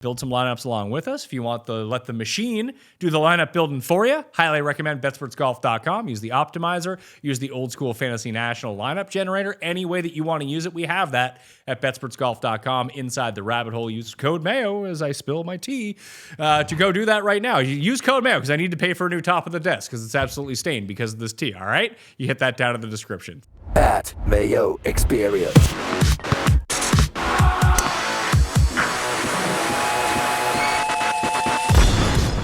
build some lineups along with us. If you want let the machine do the lineup building for you, highly recommend betsportsgolf.com. Use the optimizer, use the old school fantasy national lineup generator. Any way that you want to use it, we have that at betsportsgolf.com inside the rabbit hole. Use code Mayo as I spill my tea to go do that right now. You use code Mayo because I need to pay for a new top of the desk because it's absolutely stained because of this tea. All right, you hit that down in the description. At Mayo Experience.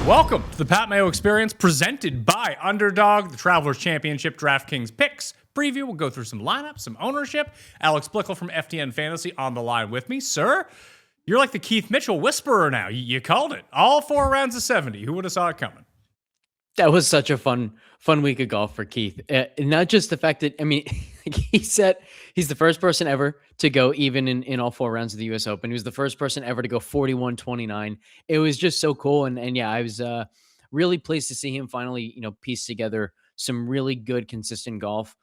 Welcome to the Pat Mayo Experience, presented by Underdog, the Travelers Championship DraftKings picks preview. We'll go through some lineups, some ownership. Alex Blickle from FTN Fantasy on the line with me. Sir, you're like the Keith Mitchell whisperer now. You called it. All 4 rounds of 70. Who would have saw it coming? That was such a fun week of golf for Keith. Not just the fact that, I mean, he's the first person ever to go even in all 4 rounds of the U.S. Open. He was the first person ever to go 41-29. It was just so cool. And yeah, I was really pleased to see him finally, piece together some really good, consistent golf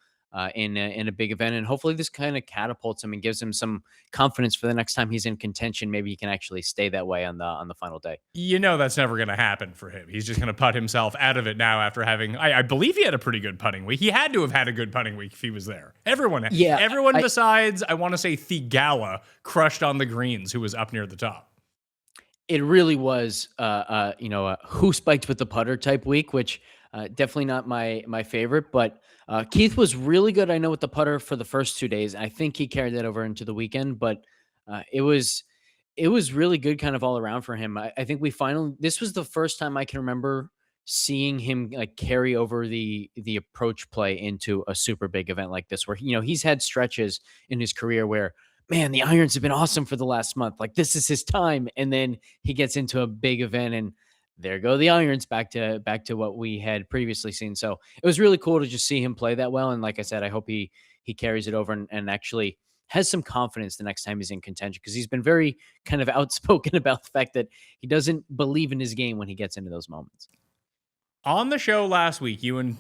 in a big event. And hopefully this kind of catapults him and gives him some confidence for the next time he's in contention. Maybe he can actually stay that way on the final day. That's never going to happen for him. He's just going to putt himself out of it now after having, I believe he had a pretty good putting week. He had to have had a good putting week if he was there. Everyone besides, I want to say Thigala crushed on the greens, who was up near the top. It really was, a who spiked with the putter type week, which definitely not my favorite, but Keith was really good, I know, with the putter for the first 2 days. I think he carried that over into the weekend, but it was really good kind of all around for him. I think this was the first time I can remember seeing him like carry over the approach play into a super big event like this, where, he's had stretches in his career where, man, the irons have been awesome for the last month. Like, this is his time. And then he gets into a big event and there go the irons back to what we had previously seen. So it was really cool to just see him play that well. And like I said, I hope he carries it over and actually has some confidence the next time he's in contention, because he's been very kind of outspoken about the fact that he doesn't believe in his game when he gets into those moments. On the show last week, you and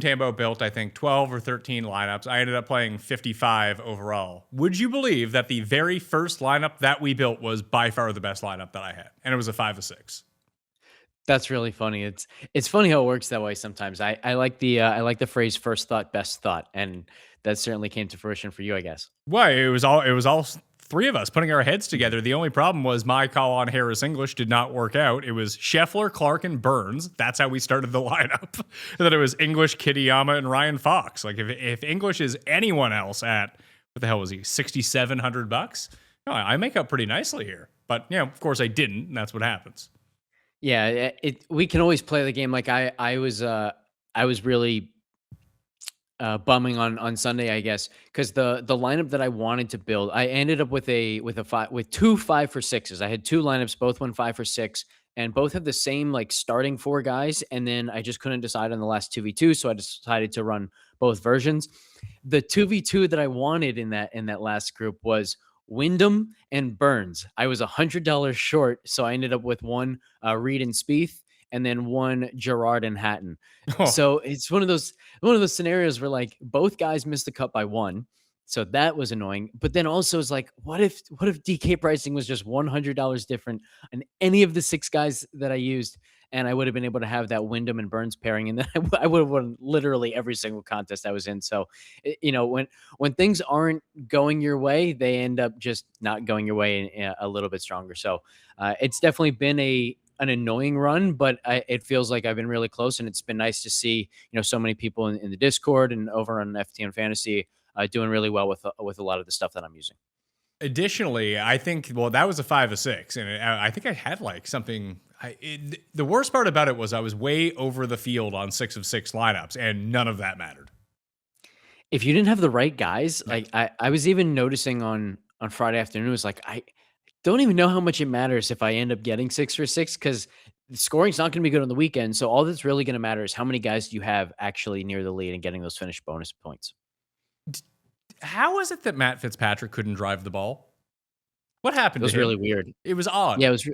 Tambo built, I think, 12 or 13 lineups. I ended up playing 55 overall. Would you believe that the very first lineup that we built was by far the best lineup that I had? And it was a 5 of 6. That's really funny. It's funny how it works that way sometimes. I like the phrase "first thought, best thought," and that certainly came to fruition for you, I guess. Well, it was all 3 of us putting our heads together. The only problem was my call on Harris English did not work out. It was Scheffler, Clark, and Burns. That's how we started the lineup. And then it was English, Kitayama, and Ryan Fox. Like, if English is anyone else at, what the hell was he, $6,700? No, I make up pretty nicely here. But of course I didn't, and that's what happens. Yeah, we can always play the game. Like I was really bumming on Sunday, I guess, because the lineup that I wanted to build, I ended up with two 5 for 6s. I had 2 lineups, both went 5 for 6, and both have the same like starting 4 guys. And then I just couldn't decide on the last 2v2, so I decided to run both versions. The 2v2 that I wanted in that last group was Wyndham and Burns. I was $100 short, so I ended up with one Reed and Spieth, and then one Gerard and Hatton. Oh. So it's one of those scenarios where like both guys missed the cut by 1, so that was annoying. But then also it's like, what if DK pricing was just $100 different on any of the 6 guys that I used, and I would have been able to have that Wyndham and Burns pairing, and then I would have won literally every single contest I was in. So, when things aren't going your way, they end up just not going your way a little bit stronger. So, it's definitely been an annoying run, but it feels like I've been really close, and it's been nice to see so many people in the Discord and over on FTN Fantasy doing really well with a lot of the stuff that I'm using. Additionally, I think, that was a 5 of 6, and I think I had like something. The worst part about it was I was way over the field on 6 of 6 lineups, and none of that mattered. If you didn't have the right guys, like I was even noticing on Friday afternoon, it was like, I don't even know how much it matters if I end up getting 6 for 6, because the scoring's not going to be good on the weekend. So all that's really going to matter is how many guys do you have actually near the lead and getting those finish bonus points. How is it that Matt Fitzpatrick couldn't drive the ball? What happened? It was really weird. It was odd. Yeah, it was.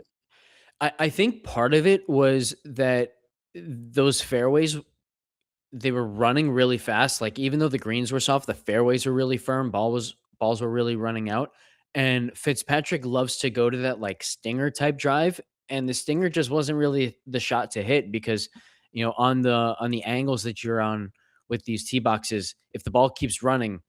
I think part of it was that those fairways, they were running really fast. Like, even though the greens were soft, the fairways were really firm. Balls were really running out. And Fitzpatrick loves to go to that like stinger type drive, and the stinger just wasn't really the shot to hit because, on the angles that you're on with these tee boxes, if the ball keeps running,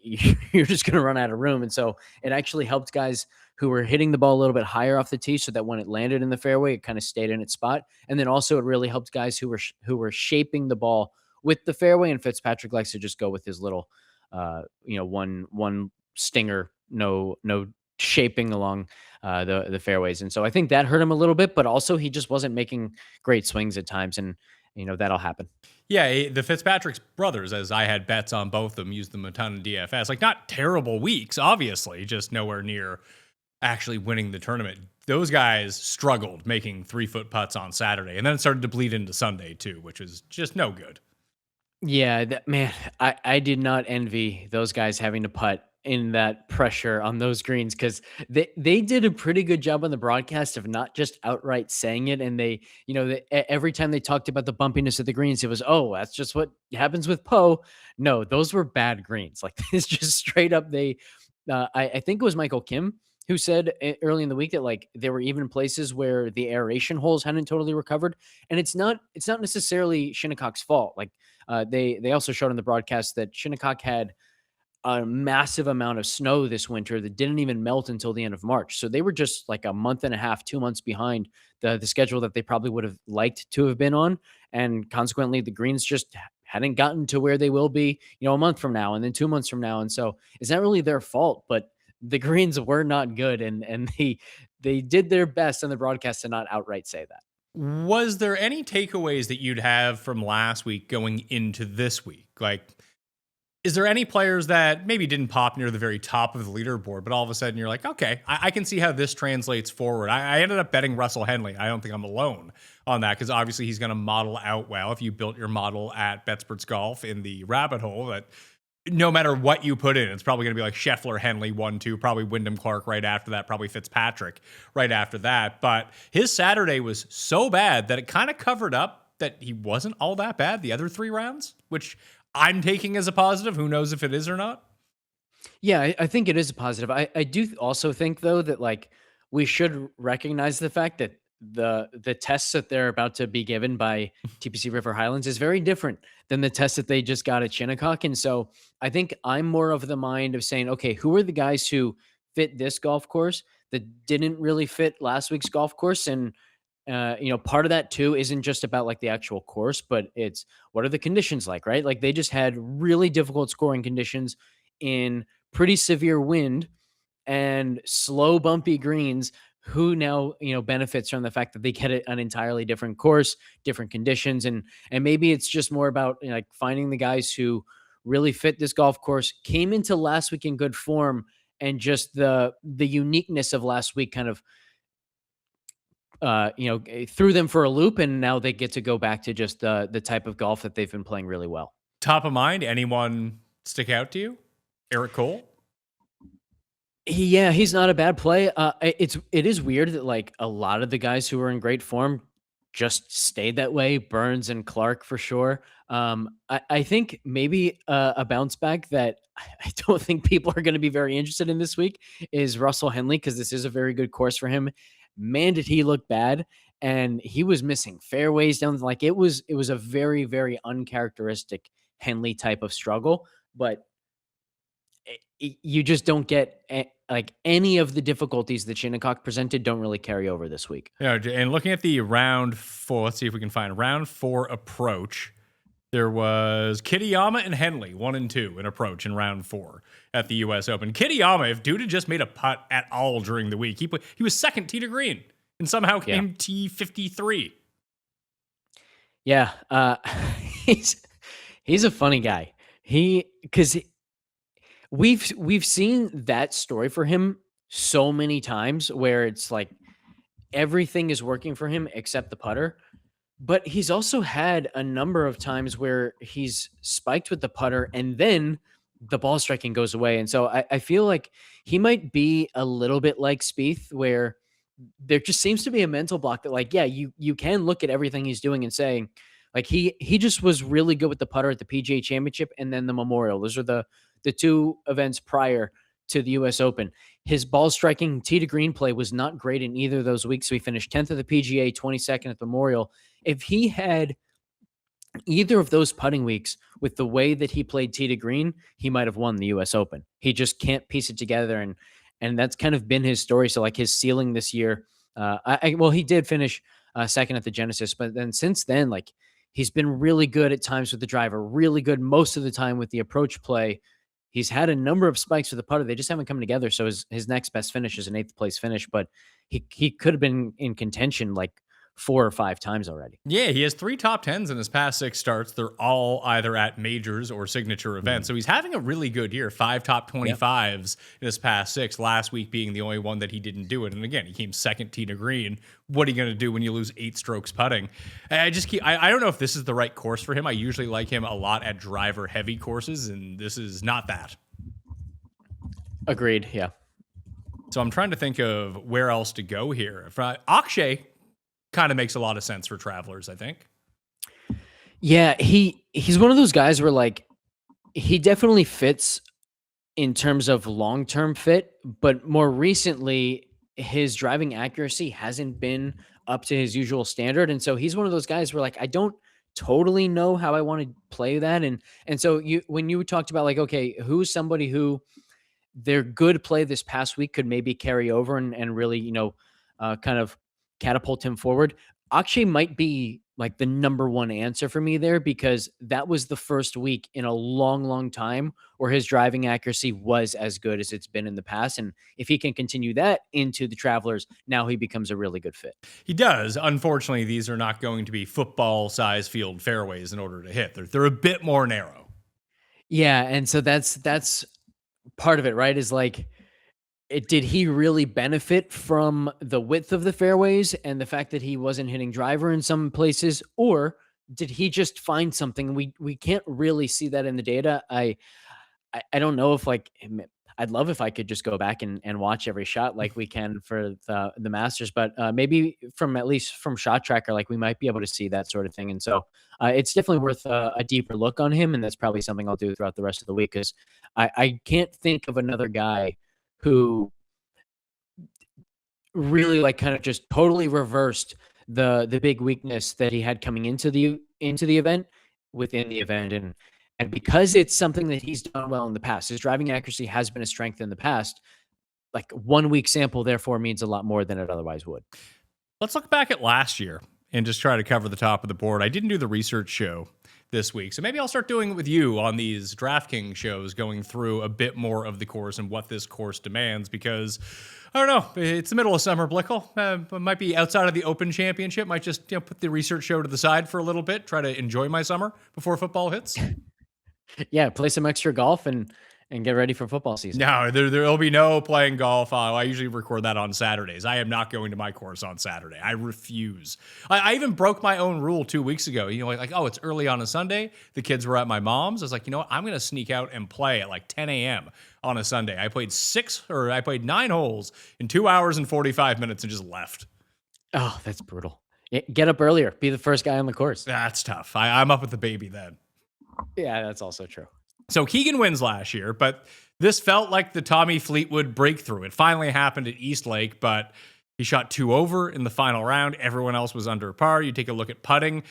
you're just going to run out of room. And so it actually helped guys who were hitting the ball a little bit higher off the tee, so that when it landed in the fairway, it kind of stayed in its spot. And then also it really helped guys who were shaping the ball with the fairway. And Fitzpatrick likes to just go with his little, one stinger, no shaping along the fairways. And so I think that hurt him a little bit, but also he just wasn't making great swings at times, and that'll happen. Yeah, the Fitzpatrick's brothers, as I had bets on both of them, used them a ton in DFS. Like, not terrible weeks, obviously, just nowhere near actually winning the tournament. Those guys struggled making 3-foot putts on Saturday, and then it started to bleed into Sunday too, which is just no good. Yeah, man, I did not envy those guys having to putt in that pressure on those greens, because they did a pretty good job on the broadcast of not just outright saying it. And every time they talked about the bumpiness of the greens, it was, oh, that's just what happens with Poe. No, those were bad greens. Like, it's just straight up. I think it was Michael Kim who said early in the week that like there were even places where the aeration holes hadn't totally recovered, and it's not necessarily Shinnecock's fault. Like, they also showed on the broadcast that Shinnecock had a massive amount of snow this winter that didn't even melt until the end of March. So they were just like a month and a half, 2 months behind the schedule that they probably would have liked to have been on. And consequently, the greens just hadn't gotten to where they will be, a month from now and then 2 months from now. And so it's not really their fault, but the greens were not good. And they did their best on the broadcast to not outright say that. Was there any takeaways that you'd have from last week going into this week? Like, is there any players that maybe didn't pop near the very top of the leaderboard, but all of a sudden you're like, okay, I can see how this translates forward. I ended up betting Russell Henley. I don't think I'm alone on that, because obviously he's going to model out well. If you built your model at BetSports Golf in the rabbit hole, that no matter what you put in, it's probably going to be like Scheffler, Henley 1-2, probably Wyndham Clark right after that, probably Fitzpatrick right after that. But his Saturday was so bad that it kind of covered up that he wasn't all that bad the other 3 rounds, which I'm taking as a positive. Who knows if it is or not? Yeah, I think it is a positive. I do also think though that like we should recognize the fact that the tests that they're about to be given by TPC River Highlands is very different than the test that they just got at Shinnecock. And so I think I'm more of the mind of saying, okay, who are the guys who fit this golf course that didn't really fit last week's golf course? And part of that too isn't just about like the actual course, but it's what are the conditions like, right? Like, they just had really difficult scoring conditions in pretty severe wind and slow, bumpy greens. Who now, benefits from the fact that they get an entirely different course, different conditions. And maybe it's just more about like finding the guys who really fit this golf course, came into last week in good form, and just the uniqueness of last week kind of threw them for a loop, and now they get to go back to just the type of golf that they've been playing really well. Top of mind, anyone stick out to you? Eric Cole? Yeah, he's not a bad play. It is weird that like a lot of the guys who are in great form just stayed that way. Burns and Clark for sure. I think maybe a bounce back that I don't think people are going to be very interested in this week is Russell Henley, because this is a very good course for him. Man, did he look bad, and he was missing fairways down. Like, it was a very, very uncharacteristic Henley type of struggle, but you just don't get like any of the difficulties that Shinnecock presented don't really carry over this week. Yeah, and looking at the round 4, let's see if we can find round 4 approach. There was Kitayama and Henley, 1 and 2 in approach in round 4 at the U.S. Open. Kitayama, if dude had just made a putt at all during the week, he was second tee to green and somehow came T53. Yeah, he's a funny guy. Because we've seen that story for him so many times where it's like everything is working for him except the putter. But he's also had a number of times where he's spiked with the putter and then the ball striking goes away. And so I feel like he might be a little bit like Spieth, where there just seems to be a mental block that like, yeah, you can look at everything he's doing and saying like he just was really good with the putter at the PGA Championship and then the Memorial. Those are the 2 events prior to the US Open. His ball striking tee to green play was not great in either of those weeks. So he finished 10th at the PGA, 22nd at Memorial. If he had either of those putting weeks with the way that he played tee to green, he might have won the US Open. He just can't piece it together. And that's kind of been his story. So like his ceiling this year, well, he did finish second at the Genesis, but then since then, like he's been really good at times with the driver, really good most of the time with the approach play. He's had a number of spikes with the putter. They just haven't come together. So his next best finish is an 8th place finish, but he could have been in contention like 4 or 5 times already. Yeah, he has 3 top 10s in his past 6 starts. They're all either at majors or signature events. So he's having a really good year. 5 top 25s in his past 6. Last week being the only one that he didn't do it. And again, he came second tee to green. What are you going to do when you lose 8 strokes putting? I don't know if this is the right course for him. I usually like him a lot at driver heavy courses, and this is not that. Agreed. Yeah. So I'm trying to think of where else to go here. Akshay kind of makes a lot of sense for Travelers, I think. Yeah, he's one of those guys where like he definitely fits in terms of long-term fit, but more recently his driving accuracy hasn't been up to his usual standard. And so he's one of those guys where like I don't totally know how I want to play that. And so when you talked about like, okay, who's somebody who their good play this past week could maybe carry over and really, kind of catapult him forward. Akshay might be like the number one answer for me there because that was the first week in a long, long time where his driving accuracy was as good as it's been in the past. And if he can continue that into the Travelers, now he becomes a really good fit. He does. Unfortunately, these are not going to be football-size field fairways in order to hit. They're a bit more narrow. Yeah, and so that's part of it, right? Is like, did he really benefit from the width of the fairways and the fact that he wasn't hitting driver in some places, or did he just find something? We can't really see that in the data. I don't know if like I'd love if I could just go back and watch every shot like we can for the Masters, but maybe at least from Shot Tracker, like we might be able to see that sort of thing. And so it's definitely worth a deeper look on him, and that's probably something I'll do throughout the rest of the week because I can't think of another guy who really like kind of just totally reversed the big weakness that he had coming into the event within the event. And because it's something that he's done well in the past, his driving accuracy has been a strength in the past, like 1 week sample therefore means a lot more than it otherwise would. Let's look back at last year and just try to cover the top of the board. I didn't do the research show this week, so maybe I'll start doing it with you on these DraftKings shows, going through a bit more of the course and what this course demands, because I don't know, it's the middle of summer, Blickle. It might be outside of the Open Championship. Might just put the research show to the side for a little bit, try to enjoy my summer before football hits. Yeah, play some extra golf and get ready for football season. No, there'll be no playing golf. I usually record that on Saturdays. I am not going to my course on Saturday. I refuse. I even broke my own rule 2 weeks ago. Oh, it's early on a Sunday. The kids were at my mom's. I was like, you know what? I'm going to sneak out and play at like 10 a.m. on a Sunday. I played 9 holes in 2 hours and 45 minutes and just left. Oh, that's brutal. Get up earlier. Be the first guy on the course. That's tough. I'm up with the baby then. Yeah, that's also true. So Keegan wins last year, but this felt like the Tommy Fleetwood breakthrough. It finally happened at Eastlake, but he shot 2 over in the final round. Everyone else was under par. You take a look at putting.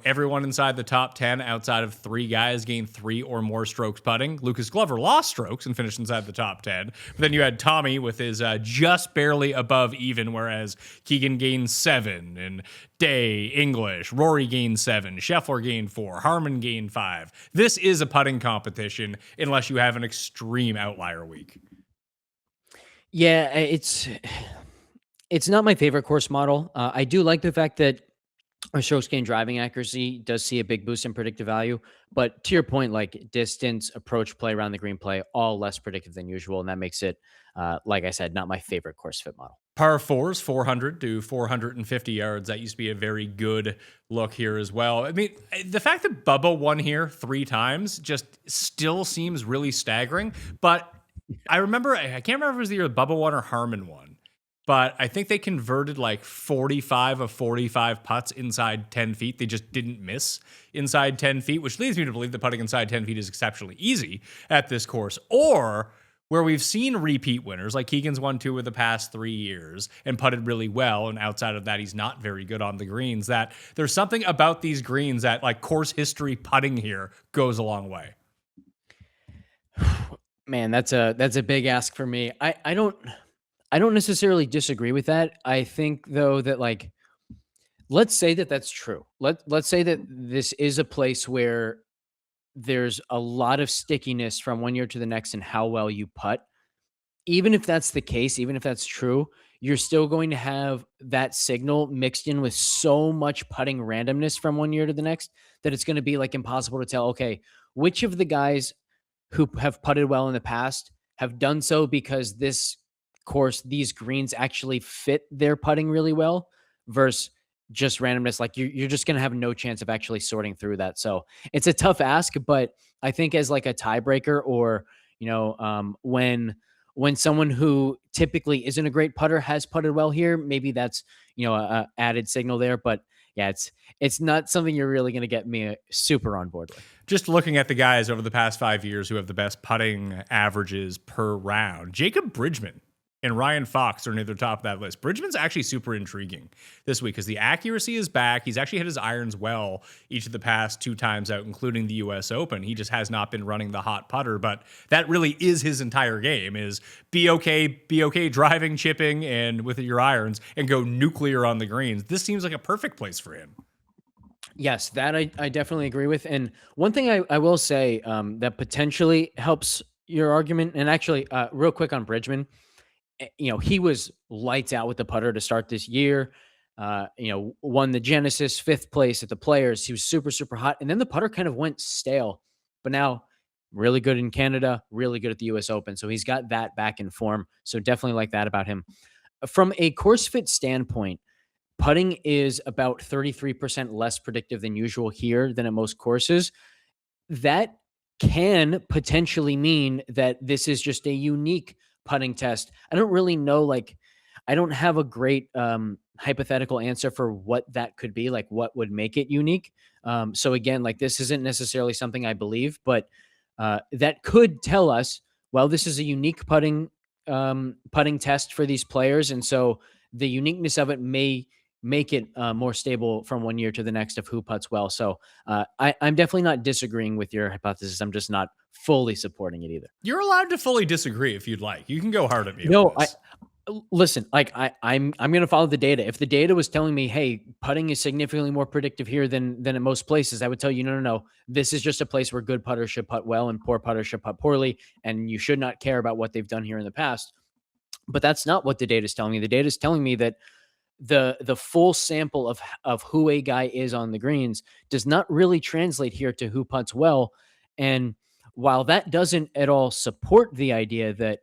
Everyone inside the top 10 outside of 3 guys gained 3 or more strokes putting. Lucas Glover lost strokes and finished inside the top 10. But then you had Tommy with his just barely above even, whereas Keegan gained 7, and Day, English, Rory gained 7, Scheffler gained 4, Harman gained 5. This is a putting competition unless you have an extreme outlier week. Yeah, it's not my favorite course model. I do like the fact that a strokes gain driving accuracy does see a big boost in predictive value. But to your point, like distance, approach play, around the green play, all less predictive than usual. And that makes it, like I said, not my favorite course fit model. Par 4s, 400 to 450 yards. That used to be a very good look here as well. I mean, the fact that Bubba won here 3 times just still seems really staggering. But I can't remember if it was the year Bubba won or Harman won. But I think they converted like 45 of 45 putts inside 10 feet. They just didn't miss inside 10 feet, which leads me to believe that putting inside 10 feet is exceptionally easy at this course. Or where we've seen repeat winners, like Keegan's won 2 of the past 3 years and putted really well, and outside of that, he's not very good on the greens, that there's something about these greens that, like, course history putting here goes a long way. Man, that's a big ask for me. I don't necessarily disagree with that. I think though that, like, let's say that that's true. Let's say that this is a place where there's a lot of stickiness from one year to the next in how well you putt. Even if that's the case, even if that's true, you're still going to have that signal mixed in with so much putting randomness from one year to the next that it's going to be like impossible to tell, okay, which of the guys who have putted well in the past have done so because this course, these greens actually fit their putting really well versus just randomness. Like you're just going to have no chance of actually sorting through that. So it's a tough ask, but I think as like a tiebreaker, or, when someone who typically isn't a great putter has putted well here, maybe that's, a added signal there. But yeah, it's not something you're really going to get me super on board with. Just looking at the guys over the past 5 years who have the best putting averages per round, Jacob Bridgman and Ryan Fox are near the top of that list. Bridgman's actually super intriguing this week because the accuracy is back. He's actually hit his irons well each of the past 2 times out, including the U.S. Open. He just has not been running the hot putter, but that really is his entire game, is be okay driving, chipping, and with your irons, and go nuclear on the greens. This seems like a perfect place for him. Yes, that I definitely agree with. And one thing I will say that potentially helps your argument, and actually real quick on Bridgman, he was lights out with the putter to start this year. Won the Genesis, 5th place at the Players. He was super, super hot. And then the putter kind of went stale. But now, really good in Canada, really good at the U.S. Open. So he's got that back in form. So definitely like that about him. From a course fit standpoint, putting is about 33% less predictive than usual here than at most courses. That can potentially mean that this is just a unique putting test. I don't really know, I don't have a great hypothetical answer for what that could be, like what would make it unique. So again, like this isn't necessarily something I believe, but that could tell us, well, this is a unique putting test for these players. And so the uniqueness of it may make it more stable from one year to the next of who putts well. So I'm definitely not disagreeing with your hypothesis. I'm just not fully supporting it either. You're allowed to fully disagree if you'd like. You can go hard at me. No, listen, like I'm going to follow the data. If the data was telling me, hey, putting is significantly more predictive here than in most places, I would tell you, no. This is just a place where good putters should putt well and poor putters should putt poorly. And you should not care about what they've done here in the past. But that's not what the data is telling me. The data is telling me that the full sample of who a guy is on the greens does not really translate here to who putts well. And while that doesn't at all support the idea that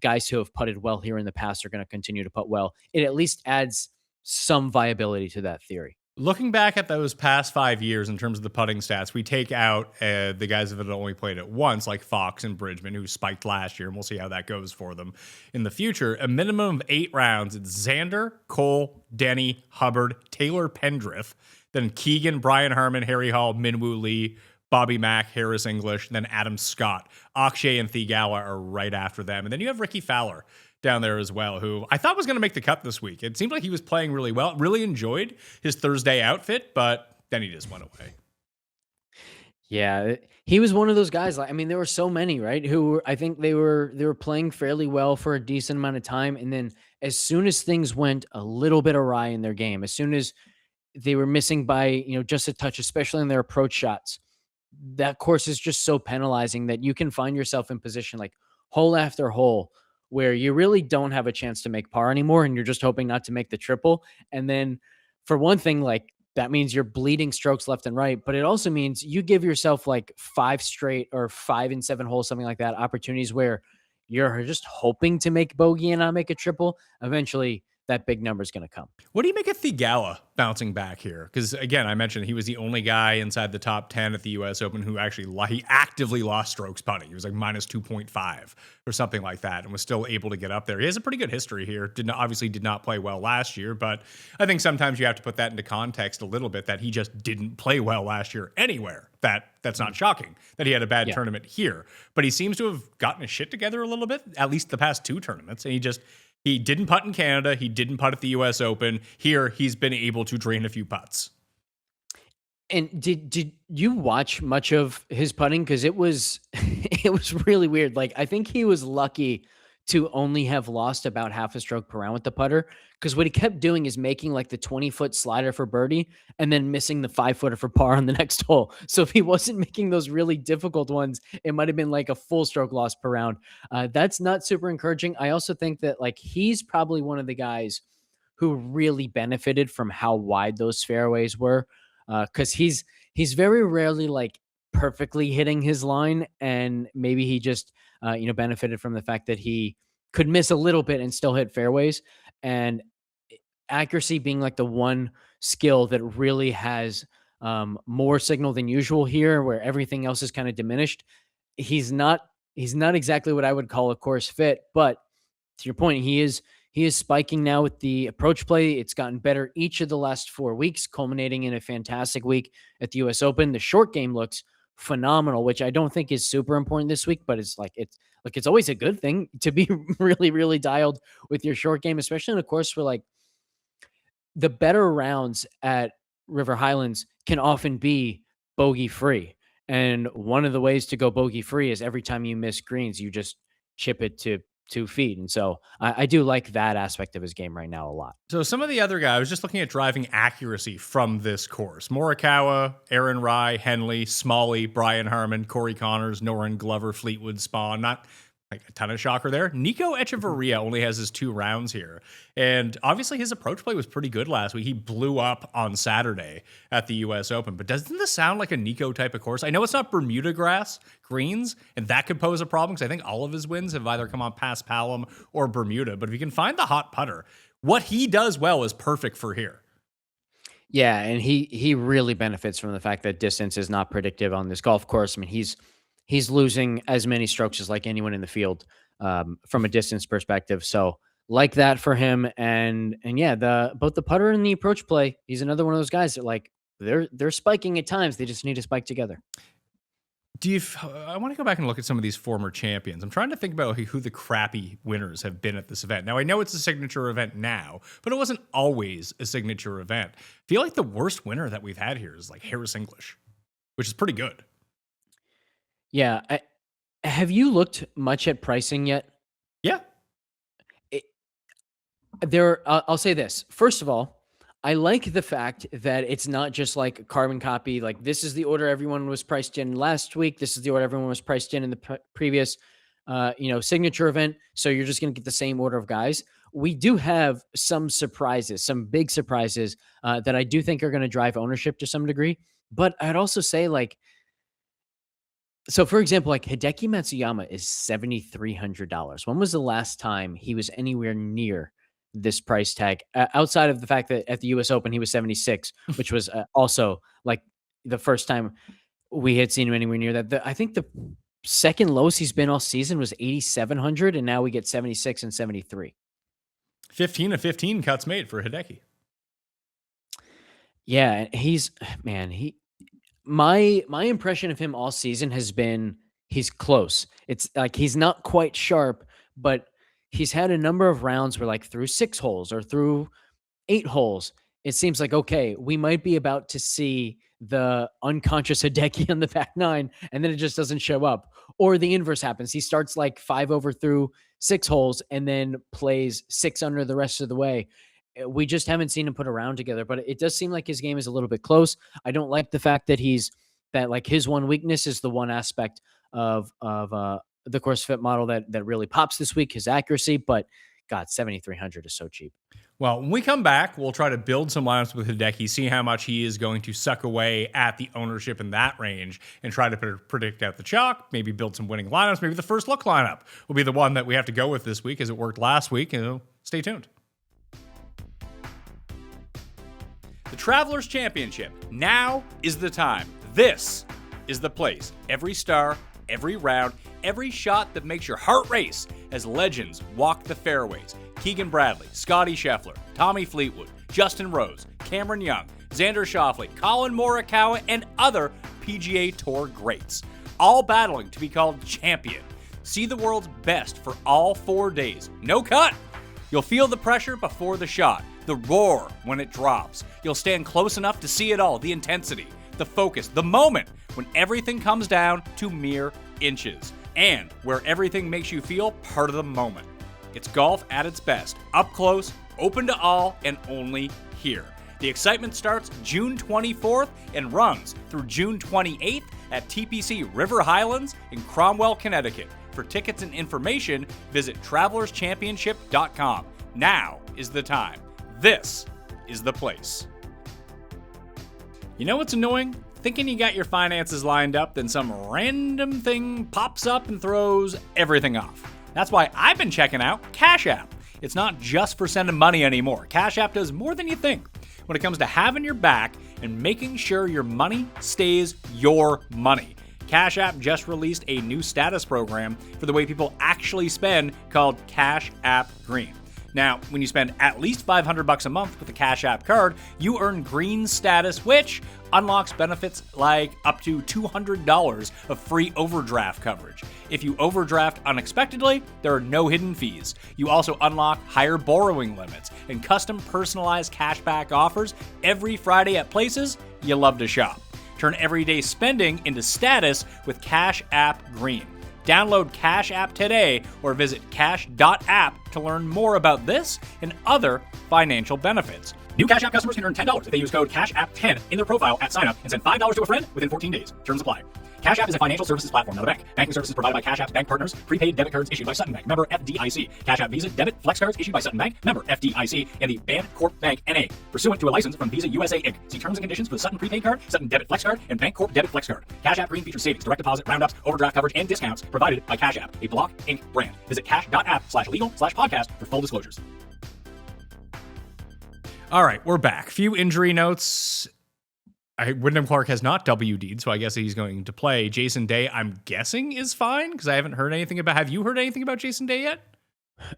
guys who have putted well here in the past are going to continue to putt well, it at least adds some viability to that theory. Looking back at those past 5 years in terms of the putting stats, we take out the guys that have only played it once, like Fox and Bridgman, who spiked last year, and we'll see how that goes for them in the future. A minimum of 8 rounds. It's Xander, Cole, Denny, Hubbard, Taylor Pendrith, then Keegan, Brian Harmon, Harry Hall, Minwoo Lee, Bobby Mack, Harris English, then Adam Scott. Akshay and Thigala are right after them. And then you have Ricky Fowler down there as well, who I thought was going to make the cut this week. It seemed like he was playing really well. Really enjoyed his Thursday outfit, but then he just went away. Yeah, he was one of those guys. Like, I mean, there were so many, right? Who I think they were playing fairly well for a decent amount of time, and then as soon as things went a little bit awry in their game, as soon as they were missing by just a touch, especially in their approach shots, that course is just so penalizing that you can find yourself in position like hole after hole where you really don't have a chance to make par anymore, and you're just hoping not to make the triple. And then for one thing, like that means you're bleeding strokes left and right, but it also means you give yourself like 5 straight or 5 and 7 holes, something like that, opportunities where you're just hoping to make bogey and not make a triple. Eventually that big number is going to come. What do you make of Thigala bouncing back here? Because again, I mentioned he was the only guy inside the top 10 at the U.S. Open who actually he actively lost strokes putting. He was like minus 2.5 or something like that, and was still able to get up there. He has a pretty good history here. Obviously did not play well last year, but I think sometimes you have to put that into context a little bit, that he just didn't play well last year anywhere. That's not shocking that he had a bad tournament here, but he seems to have gotten his shit together a little bit, at least the past 2 tournaments, and he didn't putt in Canada. He didn't putt at the U.S. Open. Here, he's been able to drain a few putts. And did you watch much of his putting? Because it was it was really weird. Like, I think he was lucky to only have lost about half a stroke per round with the putter, because what he kept doing is making like the 20-foot slider for birdie and then missing the 5-footer for par on the next hole. So if he wasn't making those really difficult ones, it might have been like a full stroke loss per round. That's not super encouraging. I also think that like he's probably one of the guys who really benefited from how wide those fairways were, because he's very rarely like perfectly hitting his line, and maybe he just benefited from the fact that he could miss a little bit and still hit fairways. And accuracy being like the one skill that really has more signal than usual here, where everything else is kind of diminished. He's not exactly what I would call a course fit, but to your point, he is spiking now with the approach play. It's gotten better each of the last 4 weeks, culminating in a fantastic week at the US Open. The short game looks phenomenal, which I don't think is super important this week, but it's always a good thing to be really, really dialed with your short game, especially in a course where like the better rounds at River Highlands can often be bogey free. And one of the ways to go bogey free is every time you miss greens, you just chip it to 2 feet. And so I do like that aspect of his game right now a lot. So some of the other guys, I was just looking at driving accuracy from this course. Morikawa, Aaron Rai, Henley, Smalley, Brian Harmon, Corey Connors, Noren Glover, Fleetwood, Spawn. Not like a ton of shocker there. Nico Echeverria only has his 2 rounds here. And obviously his approach play was pretty good last week. He blew up on Saturday at the US Open. But doesn't this sound like a Nico type of course? I know it's not Bermuda grass greens, and that could pose a problem because I think all of his wins have either come on past Palom or Bermuda. But if you can find the hot putter, what he does well is perfect for here. Yeah, and he really benefits from the fact that distance is not predictive on this golf course. I mean, he's losing as many strokes as like anyone in the field from a distance perspective. So like that for him. And yeah, both the putter and the approach play, he's another one of those guys that like they're spiking at times. They just need to spike together. I want to go back and look at some of these former champions. I'm trying to think about who the crappy winners have been at this event. Now, I know it's a signature event now, but it wasn't always a signature event. I feel like the worst winner that we've had here is like Harris English, which is pretty good. Yeah. Have you looked much at pricing yet? Yeah. I'll say this. First of all, I like the fact that it's not just like a carbon copy. Like, this is the order everyone was priced in last week. This is the order everyone was priced in the previous, signature event. So you're just going to get the same order of guys. We do have some surprises, some big surprises that I do think are going to drive ownership to some degree. But I'd also say like, so for example, like Hideki Matsuyama is $7,300. When was the last time he was anywhere near this price tag, outside of the fact that at the US Open, he was 76, which was also like the first time we had seen him anywhere near that. I think the second lowest he's been all season was 8,700. And now we get 76 and 73. 15 of 15 cuts made for Hideki. Yeah. My impression of him all season has been he's close. It's like he's not quite sharp, but he's had a number of rounds where like through 6 holes or through 8 holes, it seems like, okay, we might be about to see the unconscious Hideki on the back 9, and then it just doesn't show up. Or the inverse happens. He starts like 5 over through 6 holes and then plays 6 under the rest of the way. We just haven't seen him put a round together, but it does seem like his game is a little bit close. I don't like the fact that like his one weakness is the one aspect of the course fit model that really pops this week, his accuracy. But God, 7,300 is so cheap. Well, when we come back, we'll try to build some lineups with Hideki, see how much he is going to suck away at the ownership in that range, and try to predict out the chalk, maybe build some winning lineups. Maybe the first look lineup will be the one that we have to go with this week as it worked last week. Stay tuned. The Travelers Championship. Now is the time. This is the place. Every star, every round, every shot that makes your heart race as legends walk the fairways. Keegan Bradley, Scottie Scheffler, Tommy Fleetwood, Justin Rose, Cameron Young, Xander Schauffele, Colin Morikawa, and other PGA Tour greats, all battling to be called champion. See the world's best for all 4 days. No cut. You'll feel the pressure before the shot, the roar when it drops. You'll stand close enough to see it all, the intensity, the focus, the moment when everything comes down to mere inches, and where everything makes you feel part of the moment. It's golf at its best, up close, open to all, and only here. The excitement starts June 24th and runs through June 28th at TPC River Highlands in Cromwell, Connecticut. For tickets and information, visit travelerchampionship.com. Now is the time. This is the place. You know what's annoying? Thinking you got your finances lined up, then some random thing pops up and throws everything off. That's why I've been checking out Cash App. It's not just for sending money anymore. Cash App does more than you think when it comes to having your back and making sure your money stays your money. Cash App just released a new status program for the way people actually spend called Cash App Green. Now, when you spend at least $500 a month with a Cash App card, you earn green status, which unlocks benefits like up to $200 of free overdraft coverage. If you overdraft unexpectedly, there are no hidden fees. You also unlock higher borrowing limits and custom personalized cashback offers every Friday at places you love to shop. Turn everyday spending into status with Cash App Green. Download Cash App today or visit cash.app to learn more about this and other financial benefits. New Cash App customers can earn $10 if they use code CASHAPP10 in their profile at sign up and send $5 to a friend within 14 days. Terms apply. Cash App is a financial services platform, not a bank. Banking services provided by Cash App's bank partners. Prepaid debit cards issued by Sutton Bank. Member FDIC. Cash App Visa debit flex cards issued by Sutton Bank. Member FDIC and the Bancorp Bank N.A. Pursuant to a license from Visa USA Inc. See terms and conditions for the Sutton prepaid card, Sutton debit flex card, and Bancorp debit flex card. Cash App Green features savings, direct deposit, roundups, overdraft coverage, and discounts provided by Cash App, a Block Inc. brand. Visit cash.app/legal/podcast for full disclosures. All right, we're back. Few injury notes. Wyndham Clark has not WD'd, so I guess he's going to play. Jason Day, I'm guessing, is fine because I haven't heard anything about. Have you heard anything about Jason Day yet?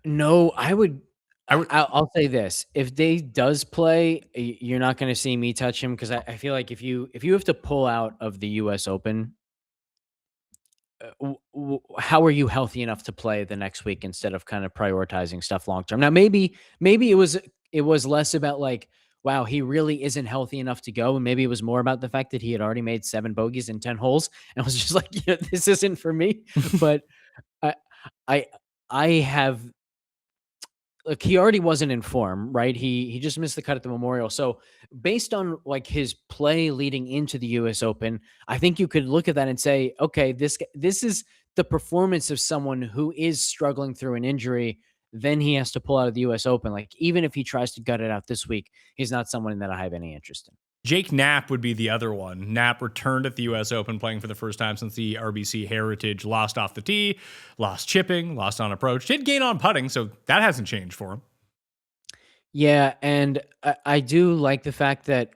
No, I'll say this: if Day does play, you're not going to see me touch him because I feel like if you have to pull out of the U.S. Open, how are you healthy enough to play the next week instead of kind of prioritizing stuff long term? Now, maybe it was less about like, wow, he really isn't healthy enough to go. And maybe it was more about the fact that he had already made 7 bogeys in 10 holes. And I was just like, yeah, this isn't for me. But I have, like, he already wasn't in form, right? He just missed the cut at the Memorial. So based on like his play leading into the US Open, I think you could look at that and say, okay, this is the performance of someone who is struggling through an injury. Then he has to pull out of the US Open. Like, even if he tries to gut it out this week, he's not someone that I have any interest in. Jake Knapp would be the other one. Knapp returned at the U.S. Open, playing for the first time since the RBC Heritage. Lost off the tee, lost chipping, lost on approach. Did gain on putting, so that hasn't changed for him. Yeah, and I do like the fact that,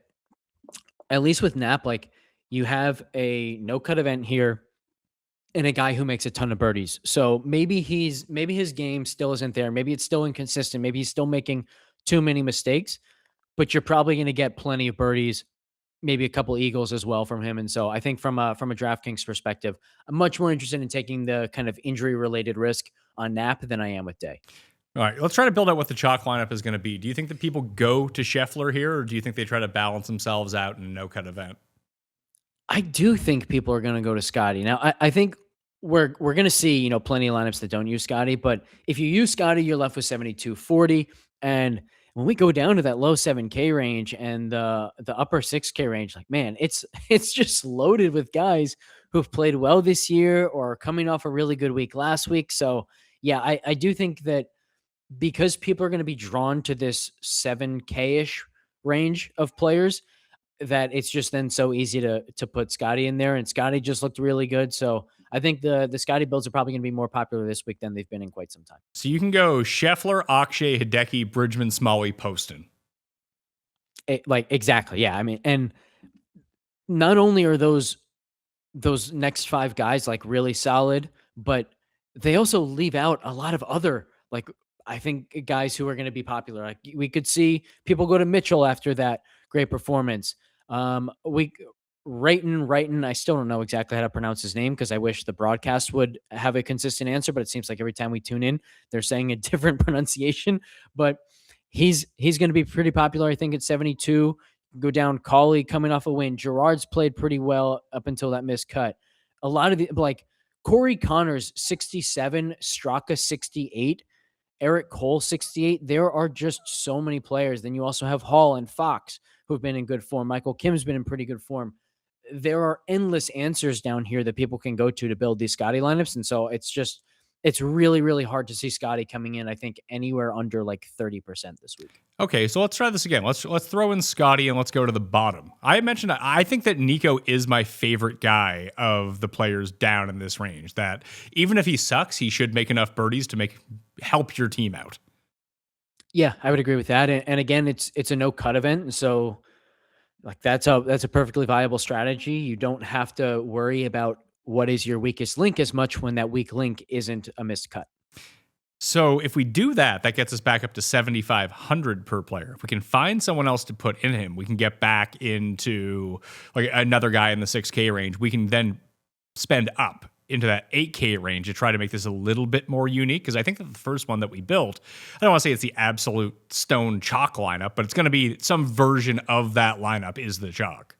at least with Knapp, like, you have a no-cut event here and a guy who makes a ton of birdies. So maybe his game still isn't there. Maybe it's still inconsistent. Maybe he's still making too many mistakes, but you're probably going to get plenty of birdies, maybe a couple eagles as well from him. And so I think from a DraftKings perspective, I'm much more interested in taking the kind of injury related risk on Knapp than I am with Day. All right, let's try to build out what the chalk lineup is going to be. Do you think that people go to Scheffler here, or do you think they try to balance themselves out in a no-cut event? I do think people are going to go to Scottie. Now, I think we're going to see, plenty of lineups that don't use Scottie, but if you use Scottie, you're left with 72-40. And when we go down to that low 7K range and the upper 6K range, like, man, it's just loaded with guys who've played well this year or coming off a really good week last week. So yeah, I do think that because people are going to be drawn to this 7K-ish range of players, that it's just then so easy to put Scottie in there, and Scottie just looked really good. So I think the Scottie builds are probably going to be more popular this week than they've been in quite some time. So you can go Scheffler, Akshay, Hideki, Bridgman, Smalley, Poston. Like exactly, yeah. I mean, and not only are those next 5 guys like really solid, but they also leave out a lot of other like I think guys who are going to be popular. Like we could see people go to Mitchell after that great performance. We Wrighton, I still don't know exactly how to pronounce his name because I wish the broadcast would have a consistent answer, but it seems like every time we tune in, they're saying a different pronunciation. But he's going to be pretty popular, I think, at 72. Go down Cauley coming off a win. Gerard's played pretty well up until that missed cut. A lot of the like Corey Connors 67, Straka 68, Eric Cole 68. There are just so many players. Then you also have Hall and Fox who've been in good form. Michael Kim's been in pretty good form. There are endless answers down here that people can go to build these Scottie lineups. And so it's really, really hard to see Scottie coming in, I think, anywhere under like 30% this week. Okay, so let's try this again. Let's throw in Scottie and let's go to the bottom. I mentioned I think that Nico is my favorite guy of the players down in this range. That even if he sucks, he should make enough birdies to help your team out. Yeah, I would agree with that. And again, it's a no cut event, and so like that's a perfectly viable strategy. You don't have to worry about what is your weakest link as much when that weak link isn't a missed cut. So if we do that, that gets us back up to 7,500 per player. If we can find someone else to put in him, we can get back into like another guy in the 6K range. We can then spend up into that 8K range to try to make this a little bit more unique. Because I think that the first one that we built, I don't want to say it's the absolute stone chalk lineup, but it's going to be some version of that lineup is the chalk.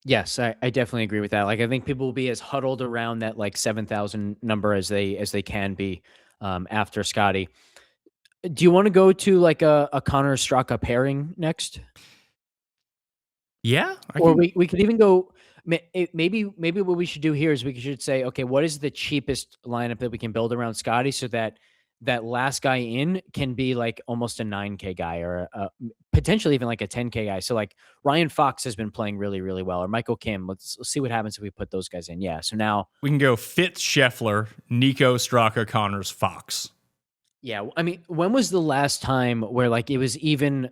Yes, I definitely agree with that. Like I think people will be as huddled around that like 7,000 number as they can be after Scottie. Do you want to go to like a Connor Straka pairing next? Yeah, Or we could even go. Maybe what we should do here is we should say, okay, what is the cheapest lineup that we can build around Scottie so that that last guy in can be like almost a 9K guy or potentially even like a 10K guy. So like Ryan Fox has been playing really, really well, or Michael Kim. Let's see what happens if we put those guys in. Yeah. So now we can go Fitz, Scheffler, Nico, Straka, Connors, Fox. Yeah. I mean, when was the last time where like it was even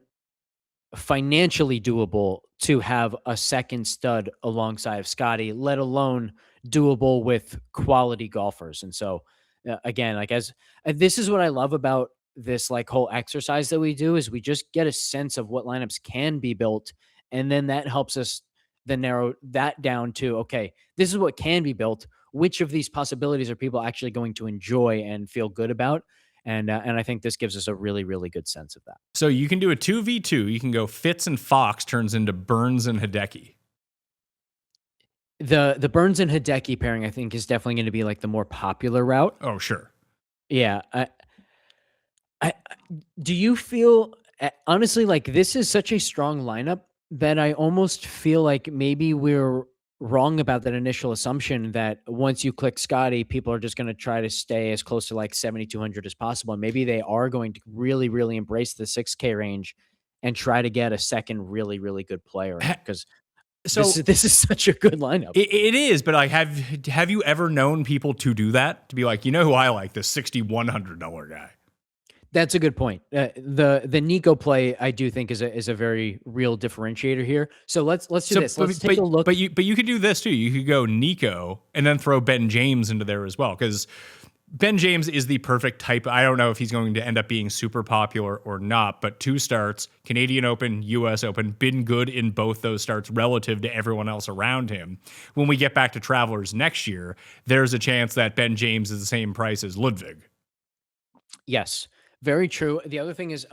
financially doable to have a second stud alongside of Scottie, let alone doable with quality golfers? And so again, like as this is what I love about this like whole exercise that we do is we just get a sense of what lineups can be built, and then that helps us then narrow that down to, okay, this is what can be built. Which of these possibilities are people actually going to enjoy and feel good about? And I think this gives us a really, really good sense of that. So you can do a 2v2. You can go Fitz and Fox turns into Burns and Hideki. The Burns and Hideki pairing, I think, is definitely going to be like the more popular route. Oh, sure. Yeah. I do you feel honestly like this is such a strong lineup that I almost feel like maybe we're wrong about that initial assumption that once you click Scottie, people are just going to try to stay as close to like 7,200 as possible. And maybe they are going to really, really embrace the 6K range and try to get a second really, really good player because this is such a good lineup. It is, but like, have you ever known people to do that? To be like, you know who I like, this $6,100 guy. That's a good point. The Nico play, I do think is a very real differentiator here. So let's do this. Let's take a look. But you could do this too. You could go Nico and then throw Ben James into there as well, because Ben James is the perfect type. I don't know if he's going to end up being super popular or not, but 2 starts, Canadian Open, US Open, been good in both those starts relative to everyone else around him. When we get back to Travelers next year, there's a chance that Ben James is the same price as Ludwig. Yes. Very true. The other thing is,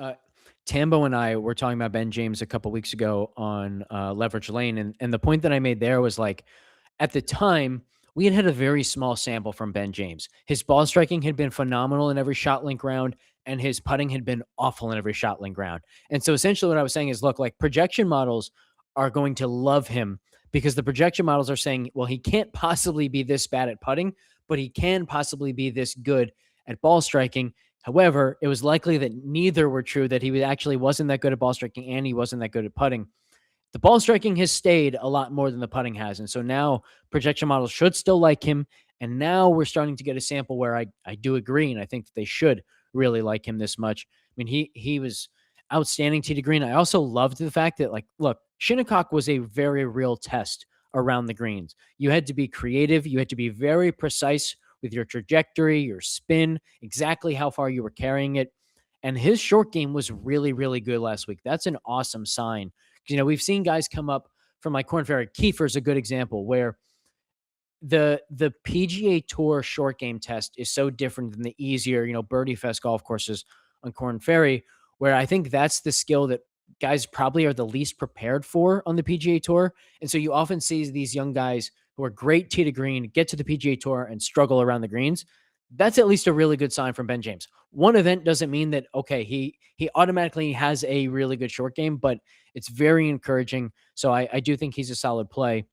Tambo and I were talking about Ben James a couple weeks ago on Leverage Lane, and the point that I made there was like, at the time, we had a very small sample from Ben James. His ball striking had been phenomenal in every shot link round, and his putting had been awful in every shot link round. And so essentially what I was saying is, look, like projection models are going to love him because the projection models are saying, well, he can't possibly be this bad at putting, but he can possibly be this good at ball striking. However, it was likely that neither were true, that he actually wasn't that good at ball striking and he wasn't that good at putting. The ball striking has stayed a lot more than the putting has. And so now projection models should still like him. And now we're starting to get a sample where I do agree. And I think that they should really like him this much. I mean, he was outstanding tee to green. I also loved the fact that, like, look, Shinnecock was a very real test around the greens. You had to be creative. You had to be very precise with your trajectory, your spin, exactly how far you were carrying it. And his short game was really, really good last week. That's an awesome sign. You know, we've seen guys come up from like Corn Ferry. Kiefer's a good example where the PGA Tour short game test is so different than the easier, Birdie Fest golf courses on Corn Ferry, where I think that's the skill that guys probably are the least prepared for on the PGA Tour. And so you often see these young guys who are great tee to green get to the PGA Tour and struggle around the greens. That's at least a really good sign from Ben James. One event doesn't mean that, okay, he automatically has a really good short game, but it's very encouraging. So I do think he's a solid play.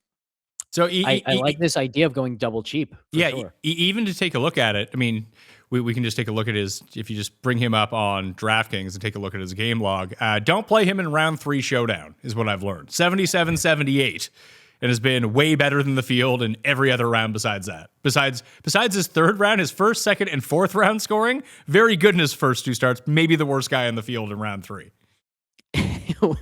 So I like this idea of going double cheap. Sure. Even to take a look at it, I mean, we can just take a look at if you just bring him up on DraftKings and take a look at his game log, don't play him in round 3 showdown is what I've learned. 77-78, and has been way better than the field in every other round besides that. Besides his third round, his first, second, and fourth round scoring, very good in his first 2 starts, maybe the worst guy in the field in round 3.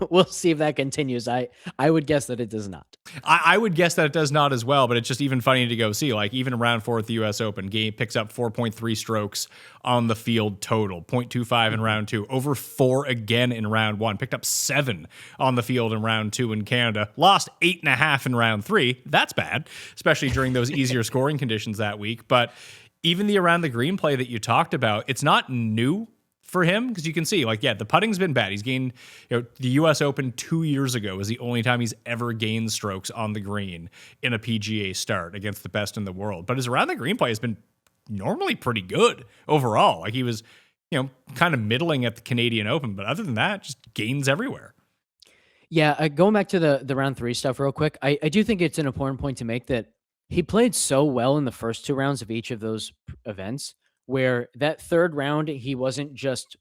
We'll see if that continues. I would guess that it does not. I would guess that it does not as well, but it's just even funny to go see. Like, even in round 4 at the U.S. Open, Game picks up 4.3 strokes on the field total, 0.25 in round 2, over 4 again in round 1, picked up 7 on the field in round 2 in Canada, lost 8.5 in round 3. That's bad, especially during those easier scoring conditions that week. But even the around the green play that you talked about, it's not new for him, because you can see, like, the putting's been bad. He's gained, the U.S. Open 2 years ago was the only time he's ever gained strokes on the green in a PGA start against the best in the world. But his around the green play has been normally pretty good overall. Like, he was, kind of middling at the Canadian Open, but other than that, just gains everywhere. Yeah, going back to the round 3 stuff real quick, I do think it's an important point to make that he played so well in the first 2 rounds of each of those events, where that third round, he wasn't just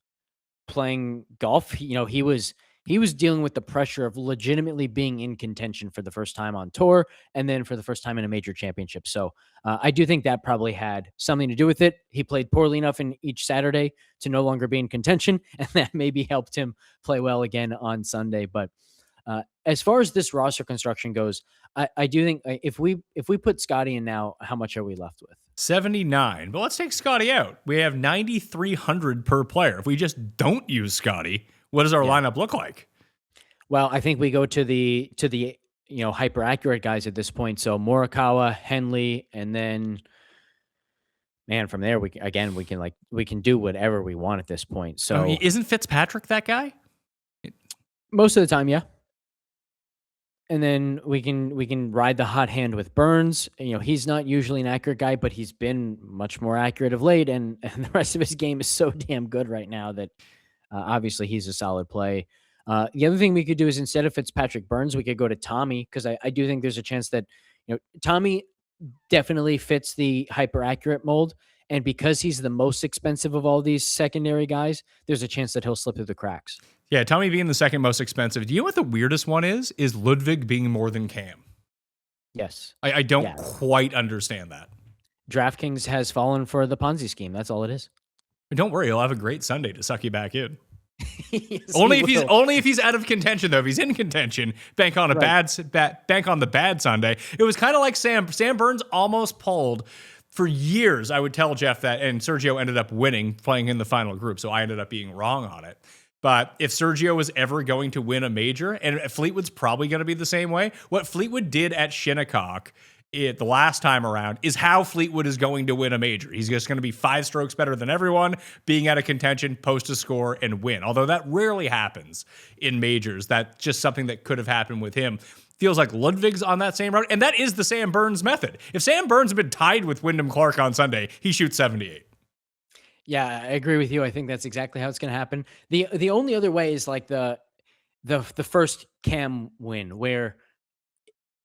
playing golf. He was dealing with the pressure of legitimately being in contention for the first time on tour, and then for the first time in a major championship. So I do think that probably had something to do with it. He played poorly enough in each Saturday to no longer be in contention, and that maybe helped him play well again on Sunday. But as far as this roster construction goes, I do think if we put Scottie in now, how much are we left with? 79. But let's take Scottie out. We have 9,300 per player. If we just don't use Scottie, what does our lineup look like? Well, I think we go to the hyper accurate guys at this point. So Morikawa, Henley, and then, man, from there we can do whatever we want at this point. So isn't Fitzpatrick that guy? Most of the time, yeah. And then we can ride the hot hand with Burns. He's not usually an accurate guy, but he's been much more accurate of late, and the rest of his game is so damn good right now that obviously he's a solid play. The other thing we could do is, instead of Fitzpatrick, Burns, we could go to Tommy, because I do think there's a chance that Tommy definitely fits the hyper accurate mold, and because he's the most expensive of all these secondary guys, there's a chance that he'll slip through the cracks. Yeah, Tommy being the second most expensive. Do you know what the weirdest one is? Is Ludwig being more than Cam. Yes. I don't quite understand that. DraftKings has fallen for the Ponzi scheme. That's all it is. But don't worry, he'll have a great Sunday to suck you back in. Yes, only if he's out of contention, though. If he's in contention, bank on bank on the bad Sunday. It was kind of like Sam Burns almost pulled. For years, I would tell Jeff that, and Sergio ended up winning, playing in the final group, so I ended up being wrong on it. But if Sergio was ever going to win a major, and Fleetwood's probably going to be the same way, what Fleetwood did at Shinnecock the last time around is how Fleetwood is going to win a major. He's just going to be 5 strokes better than everyone, being out of contention, post a score, and win. Although that rarely happens in majors. That's just something that could have happened with him. Feels like Ludwig's on that same route, and that is the Sam Burns method. If Sam Burns had been tied with Wyndham Clark on Sunday, he shoots 78. Yeah, I agree with you. I think that's exactly how it's going to happen. The only other way is like the first Cam win, where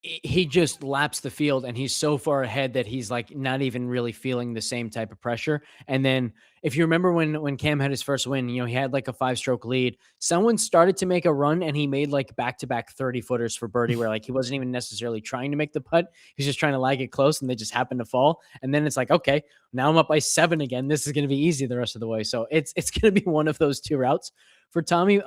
he just laps the field and he's so far ahead that he's like not even really feeling the same type of pressure. And then if you remember when Cam had his first win, he had like a 5-stroke lead. Someone started to make a run and he made like back-to-back 30-footers for birdie where like he wasn't even necessarily trying to make the putt. He was just trying to lag it close and they just happened to fall. And then it's like, okay, now I'm up by 7 again. This is going to be easy the rest of the way. So it's going to be one of those two routes for Tommy.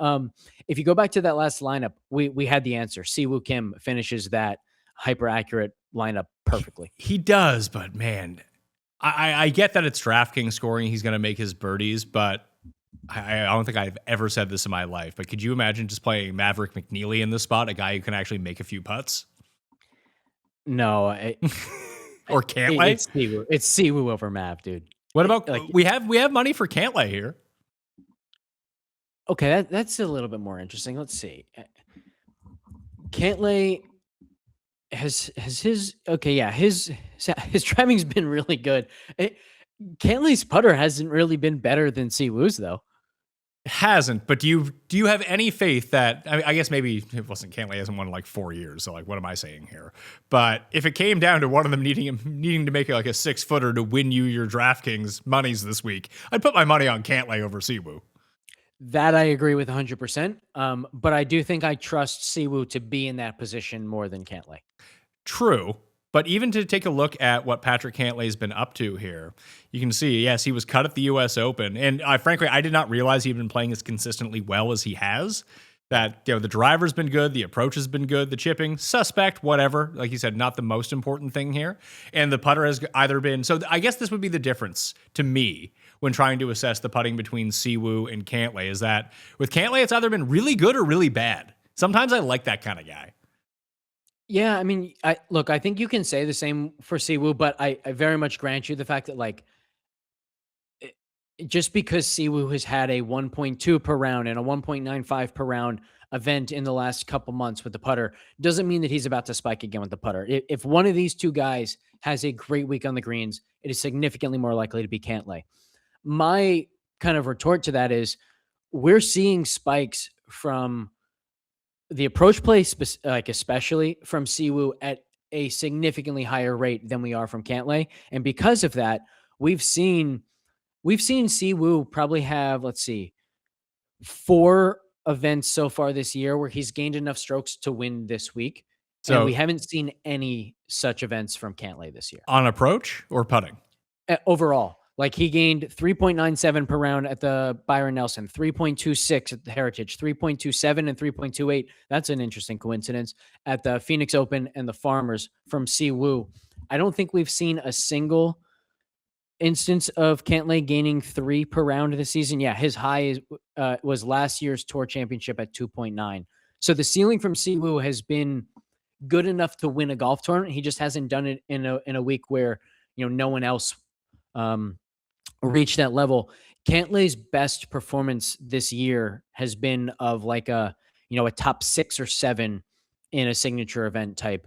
If you go back to that last lineup, we had the answer. Siwoo Kim finishes that hyper accurate lineup perfectly. He does, but man, I get that it's DraftKings scoring. He's going to make his birdies, but I don't think I've ever said this in my life. But could you imagine just playing Maverick McNeely in this spot, a guy who can actually make a few putts? No, or Cantlay? It's Siwoo over Mav, dude. What about we have money for Cantlay here? Okay, that's a little bit more interesting. Let's see. Cantlay has his driving's been really good. Cantlay's putter hasn't really been better than Siwoo's though. It hasn't, but do you have any faith that I guess maybe it wasn't Cantlay hasn't won in like 4 years, so like what am I saying here? But if it came down to one of them needing to make like a 6-footer to win you your DraftKings monies this week, I'd put my money on Cantlay over Siwoo. That I agree with 100%. But I do think I trust Siwoo to be in that position more than Cantlay. True. But even to take a look at what Patrick Cantlay's been up to here, you can see, yes, he was cut at the U.S. Open. And frankly, I did not realize he'd been playing as consistently well as he has. That, the driver's been good, the approach has been good, the chipping, suspect, whatever. Like you said, not the most important thing here. And the putter has either been, so I guess this would be the difference to me when trying to assess the putting between Siwoo and Cantlay, is that with Cantlay, it's either been really good or really bad. Sometimes I like that kind of guy. Yeah, I mean, I think you can say the same for Siwoo, but I very much grant you the fact that like just because Siwoo has had a 1.2 per round and a 1.95 per round event in the last couple months with the putter doesn't mean that he's about to spike again with the putter. If one of these two guys has a great week on the greens, it is significantly more likely to be Cantlay. My kind of retort to that is we're seeing spikes from the approach play, especially from Siwoo at a significantly higher rate than we are from Cantlay. And because of that, we've seen Siwoo probably have, 4 events so far this year where he's gained enough strokes to win this week. So and we haven't seen any such events from Cantlay this year. On approach or putting? Overall. Like he gained 3.97 per round at the Byron Nelson, 3.26 at the Heritage, 3.27 and 3.28. That's an interesting coincidence at the Phoenix Open and the Farmers from Siwoo. I don't think we've seen a single instance of Cantlay gaining 3 per round this season. Yeah, his high was last year's Tour Championship at 2.9. So the ceiling from Siwoo has been good enough to win a golf tournament. He just hasn't done it in a week where no one else reach that level. Cantlay's best performance this year has been of like a top 6 or 7 in a signature event type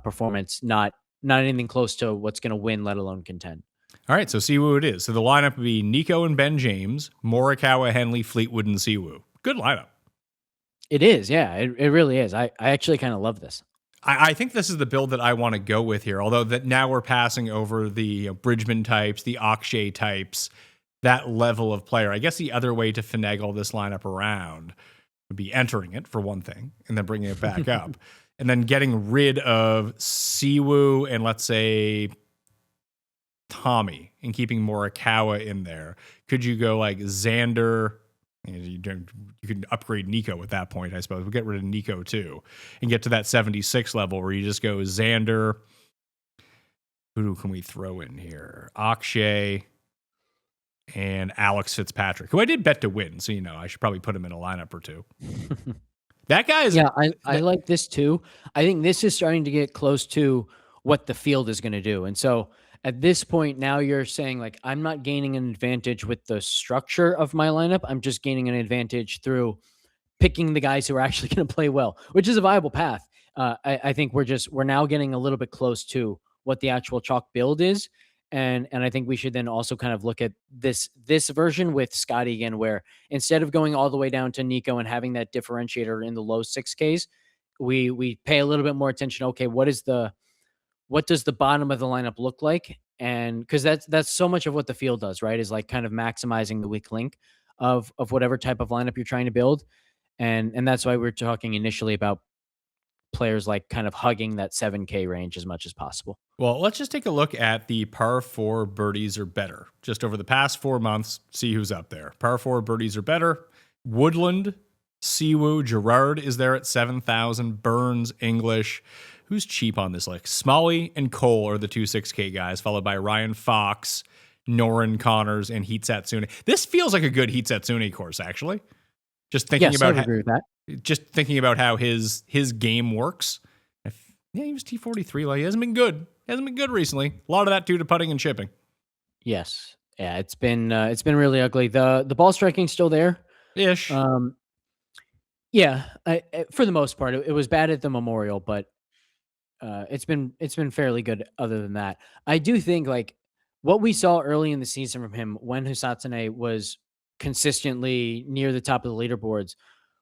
performance, not anything close to what's going to win, let alone contend. All right, so Siwoo it is. So the lineup would be Nico and Ben James, Morikawa, Henley, Fleetwood, and Siwoo. Good lineup. It is, yeah. It really is. I actually kind of love this. I think this is the build that I want to go with here, although that now we're passing over the Bridgman types, the Akshay types, that level of player. I guess the other way to finagle this lineup around would be entering it, for one thing, and then bringing it back up, and then getting rid of Siwoo and, let's say, Tommy, and keeping Morikawa in there. Could you go like Xander? You can upgrade Nico at that point, I suppose. We'll get rid of Nico too and get to that 76 level where you just go Xander. Who can we throw in here? Akshay and Alex Fitzpatrick, who I did bet to win. So, I should probably put him in a lineup or two. That guy is... Yeah, I like this too. I think this is starting to get close to what the field is going to do. And so at this point, now you're saying, like, I'm not gaining an advantage with the structure of my lineup. I'm just gaining an advantage through picking the guys who are actually going to play well, which is a viable path. I think we're now getting a little bit close to what the actual chalk build is. And I think we should then also kind of look at this version with Scottie again, where instead of going all the way down to Nico and having that differentiator in the low 6Ks, we pay a little bit more attention. Okay, what does the bottom of the lineup look like? And because that's so much of what the field does, right? Is like kind of maximizing the weak link of whatever type of lineup you're trying to build. And that's why we're talking initially about players like kind of hugging that 7K range as much as possible. Well, let's just take a look at the par 4 birdies or better. Just over the past 4 months, see who's up there. Par 4 birdies or better. Woodland, Siwoo, Gerard is there at 7,000. Burns, English. Who's cheap on this list? Smalley and Cole are the two 6K guys, followed by Ryan Fox, Norin Connors, and Heat Satsune. This feels like a good Heat Satsune course, actually. Just thinking Yes, I would agree with that. Just thinking about how his game works. Yeah, he was T43. Like, he hasn't been good. Hasn't been good recently. A lot of that due to putting and chipping. Yes. Yeah, it's been really ugly. The ball striking's still there. Ish. Yeah, for the most part, it was bad at the Memorial, but it's been fairly good other than that. I do think like what we saw early in the season from him when Hisatsune was consistently near the top of the leaderboards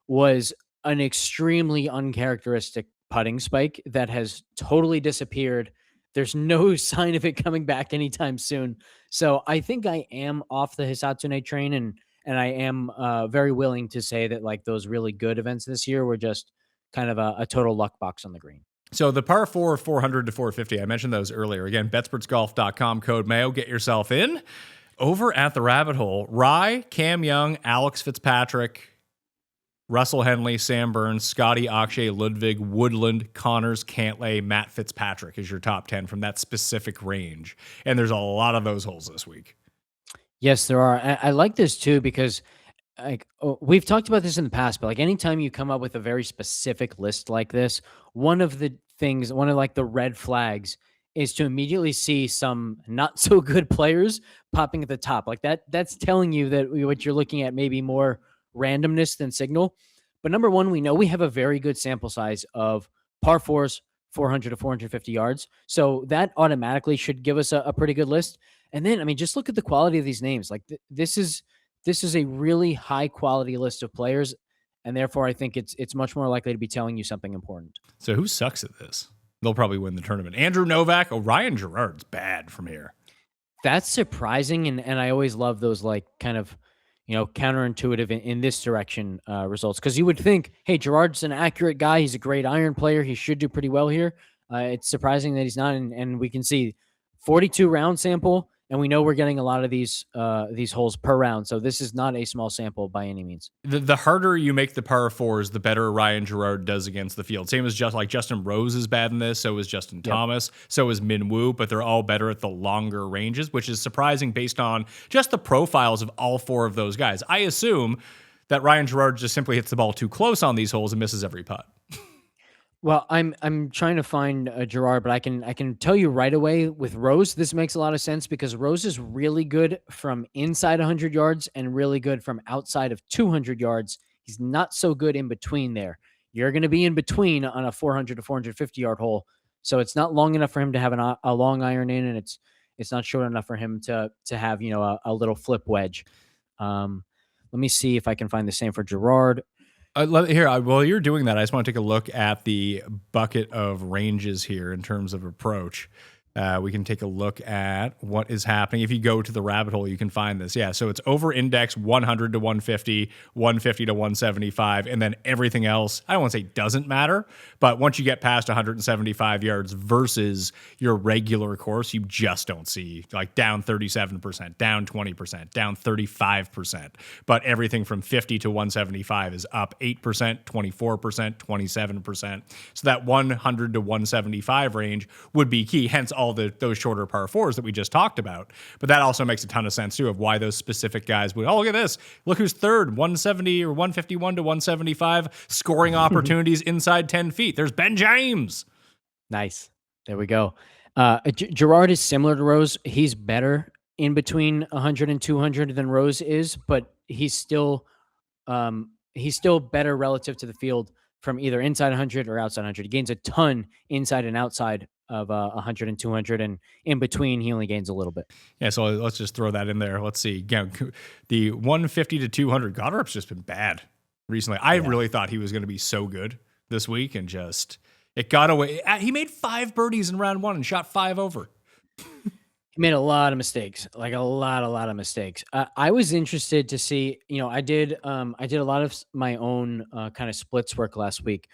was an extremely uncharacteristic putting spike that has totally disappeared. There's no sign of it coming back anytime soon. So I think I am off the Hisatsune train, and I am very willing to say that like those really good events this year were just kind of a total luck box on the green. So the par 4, 400 to 450, I mentioned those earlier. Again, betspertsgolf.com, code Mayo, get yourself in. Over at the rabbit hole, Rye, Cam Young, Alex Fitzpatrick, Russell Henley, Sam Burns, Scottie, Akshay, Ludwig, Woodland, Connors, Cantlay, Matt Fitzpatrick is your top 10 from that specific range. And there's a lot of those holes this week. Yes, there are. I like this too because like we've talked about this in the past, but like anytime you come up with a very specific list like this, one of like the red flags is to immediately see some not so good players popping at the top. Like that's telling you that what you're looking at may be more randomness than signal. But number one, we know we have a very good sample size of par fours, 400 to 450 yards. So that automatically should give us a pretty good list. And then, I mean, just look at the quality of these names. Like this is a really high quality list of players, and therefore I think it's much more likely to be telling you something important. So who sucks at this? They'll probably win the tournament. Andrew Novak. Ryan Gerard's bad from here. That's surprising, and I always love those like kind of counterintuitive in this direction results, because you would think, hey, Gerard's an accurate guy. He's a great iron player. He should do pretty well here. It's surprising that he's not, and we can see 42 round sample. And we know we're getting a lot of these holes per round. So this is not a small sample by any means. The harder you make the par 4s, the better Ryan Gerard does against the field. Same as just like Justin Rose is bad in this. So is Justin Thomas. So is Min Woo. But they're all better at the longer ranges, which is surprising based on just the profiles of all 4 of those guys. I assume that Ryan Gerard just simply hits the ball too close on these holes and misses every putt. Well, I'm trying to find Gerard, but I can tell you right away with Rose, this makes a lot of sense because Rose is really good from inside 100 yards and really good from outside of 200 yards. He's not so good in between there. You're going to be in between on a 400 to 450 yard hole, so it's not long enough for him to have a long iron in, and it's not short enough for him to have a little flip wedge. Let me see if I can find the same for Gerard. While you're doing that, I just want to take a look at the bucket of ranges here in terms of approach. We can take a look at what is happening. If you go to the rabbit hole, you can find this. Yeah, so it's over index 100 to 150, 150 to 175, and then everything else, I don't want to say doesn't matter, but once you get past 175 yards versus your regular course, you just don't see like down 37%, down 20%, down 35%. But everything from 50 to 175 is up 8%, 24%, 27%. So that 100 to 175 range would be key, hence all those shorter par 4s that we just talked about. But that also makes a ton of sense too of why those specific guys would, look at this. Look who's third, 170 or 151 to 175, scoring opportunities inside 10 feet. There's Ben James. Nice. There we go. Gerard is similar to Rose. He's better in between 100 and 200 than Rose is, but he's still better relative to the field from either inside 100 or outside 100. He gains a ton inside and outside of 100 and 200, and in between he only gains a little bit. Yeah, so let's just throw that in there. Let's see. The 150 to 200, Goddard's just been bad recently. I really thought he was going to be so good this week, and just it got away. He made 5 birdies in round 1 and shot 5 over. He made a lot of mistakes, like a lot of mistakes. I was interested to see, I did a lot of my own kind of splits work last week.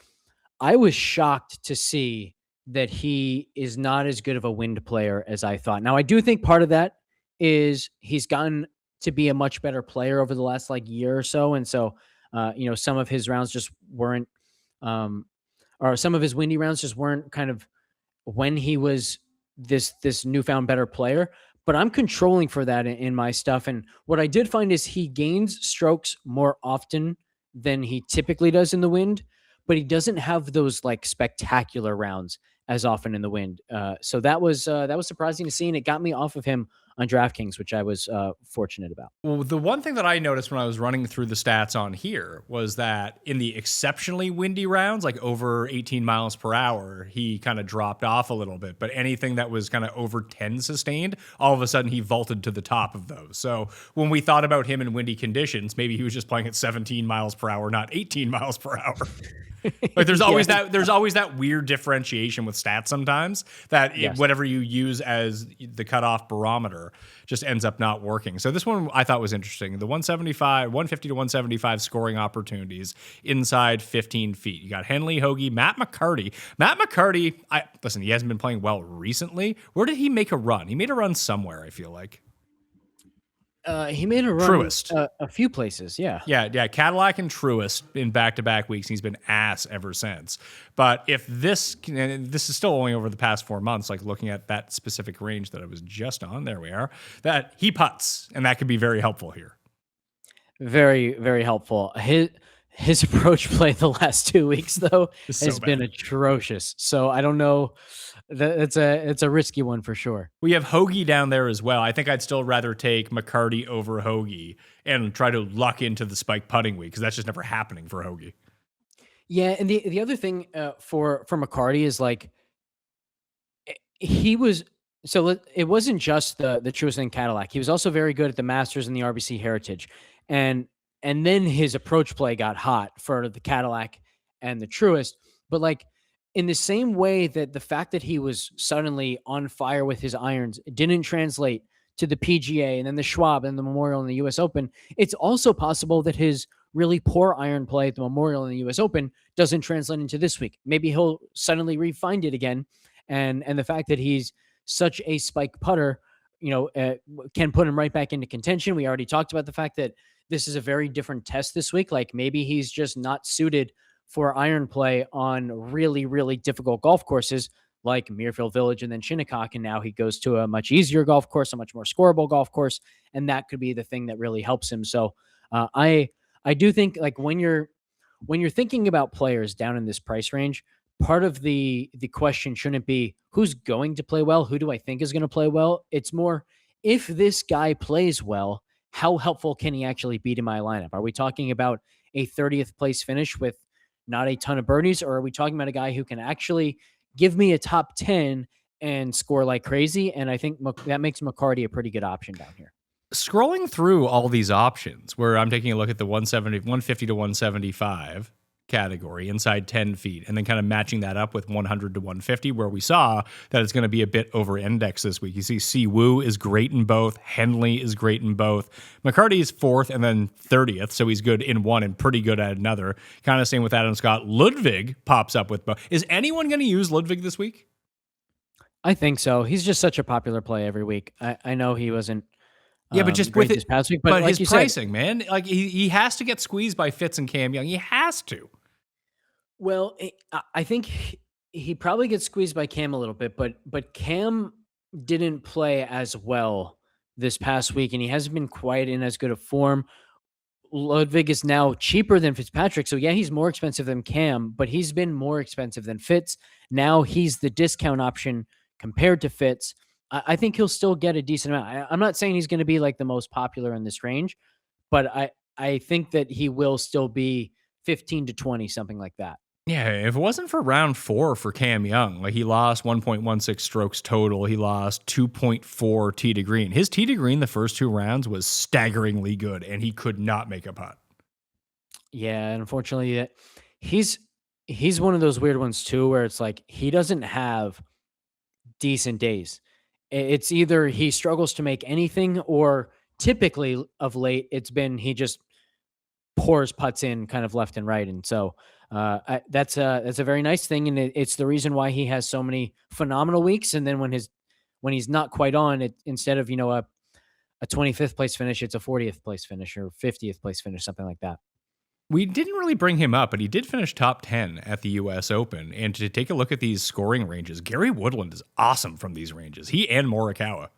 I was shocked to see that he is not as good of a wind player as I thought. Now, I do think part of that is he's gotten to be a much better player over the last like year or so. And so, some of his rounds just weren't, um, or some of his windy rounds just weren't kind of when he was this newfound better player. But I'm controlling for that in my stuff. And what I did find is he gains strokes more often than he typically does in the wind, but he doesn't have those like spectacular rounds as often in the wind. So that was surprising to see, and it got me off of him on DraftKings, which I was fortunate about. Well, the one thing that I noticed when I was running through the stats on here was that in the exceptionally windy rounds, like over 18 miles per hour, he kind of dropped off a little bit. But anything that was kind of over 10 sustained, all of a sudden he vaulted to the top of those. So when we thought about him in windy conditions, maybe he was just playing at 17 miles per hour, not 18 miles per hour. Like there's always that weird differentiation with stats sometimes that whatever you use as the cutoff barometer just ends up not working. So this one I thought was interesting. The 150 to 175 scoring opportunities inside 15 feet. You got Henley, Hoagie, Matt McCarty. Listen, he hasn't been playing well recently. Where did he make a run? He made a run somewhere, I feel like. He made a run Truist. A few places, yeah. Yeah. Cadillac and Truist in back-to-back weeks. He's been ass ever since. But if this is still only over the past 4 months, like looking at that specific range that I was just on, there we are, that he putts, and that could be very helpful here. Very, very helpful. His approach play the last 2 weeks, though, has been atrocious. So I don't know. It's a risky one for sure. We have Hoagie down there as well. I think I'd still rather take McCarty over Hoagie and try to luck into the spike putting week because that's just never happening for Hoagie. Yeah, and the other thing for McCarty is like he was it wasn't just the Truist and Cadillac. He was also very good at the Masters and the RBC Heritage, and then his approach play got hot for the Cadillac and the Truist. But like in the same way that the fact that he was suddenly on fire with his irons didn't translate to the PGA and then the Schwab and the Memorial and the US Open, it's also possible that his really poor iron play at the Memorial and the US Open doesn't translate into this week. Maybe he'll suddenly re-find it again. And the fact that he's such a spike putter, can put him right back into contention. We already talked about the fact that this is a very different test this week. Like maybe he's just not suited for iron play on really, really difficult golf courses like Muirfield Village and then Shinnecock. And now he goes to a much easier golf course, a much more scoreable golf course. And that could be the thing that really helps him. So I do think like when you're thinking about players down in this price range, part of the question shouldn't be who's going to play well. Who do I think is going to play well? It's more if this guy plays well, how helpful can he actually be to my lineup? Are we talking about a 30th place finish with not a ton of birdies, or are we talking about a guy who can actually give me a top 10 and score like crazy? And I think that makes McCarty a pretty good option down here. Scrolling through all these options where I'm taking a look at the 150 to 175 category inside 10 feet and then kind of matching that up with 100 to 150 where we saw that it's going to be a bit over index this week. You see Siwoo is great in both. Henley is great in both. McCarty is 4th and then 30th, so he's good in one and pretty good at another. Kind of same with Adam Scott. Ludwig pops up with both. Is anyone going to use Ludwig this week? I think so. He's just such a popular play every week. I know he wasn't but just with this past week, but like his pricing, man, like he has to get squeezed by Fitz and Cam Young. He has to. Well, I think he probably gets squeezed by Cam a little bit, but Cam didn't play as well this past week, and he hasn't been quite in as good a form. Ludwig is now cheaper than Fitzpatrick, so yeah, he's more expensive than Cam, but he's been more expensive than Fitz. Now he's the discount option compared to Fitz. I think he'll still get a decent amount. I'm not saying he's going to be like the most popular in this range, but I think that he will still be 15 to 20, something like that. Yeah, if it wasn't for round 4 for Cam Young, like he lost 1.16 strokes total. He lost 2.4 tee to green. His tee to green the first 2 rounds was staggeringly good, and he could not make a putt. Yeah, unfortunately, he's one of those weird ones too, where it's like he doesn't have decent days. It's either he struggles to make anything, or typically of late, it's been he just pours putts in kind of left and right. And so that's a very nice thing. And it's the reason why he has so many phenomenal weeks. And then when he's not quite on it, instead of, a 25th place finish, it's a 40th place finish or 50th place finish, something like that. We didn't really bring him up, but he did finish top 10 at the US Open. And to take a look at these scoring ranges, Gary Woodland is awesome from these ranges. He and Morikawa.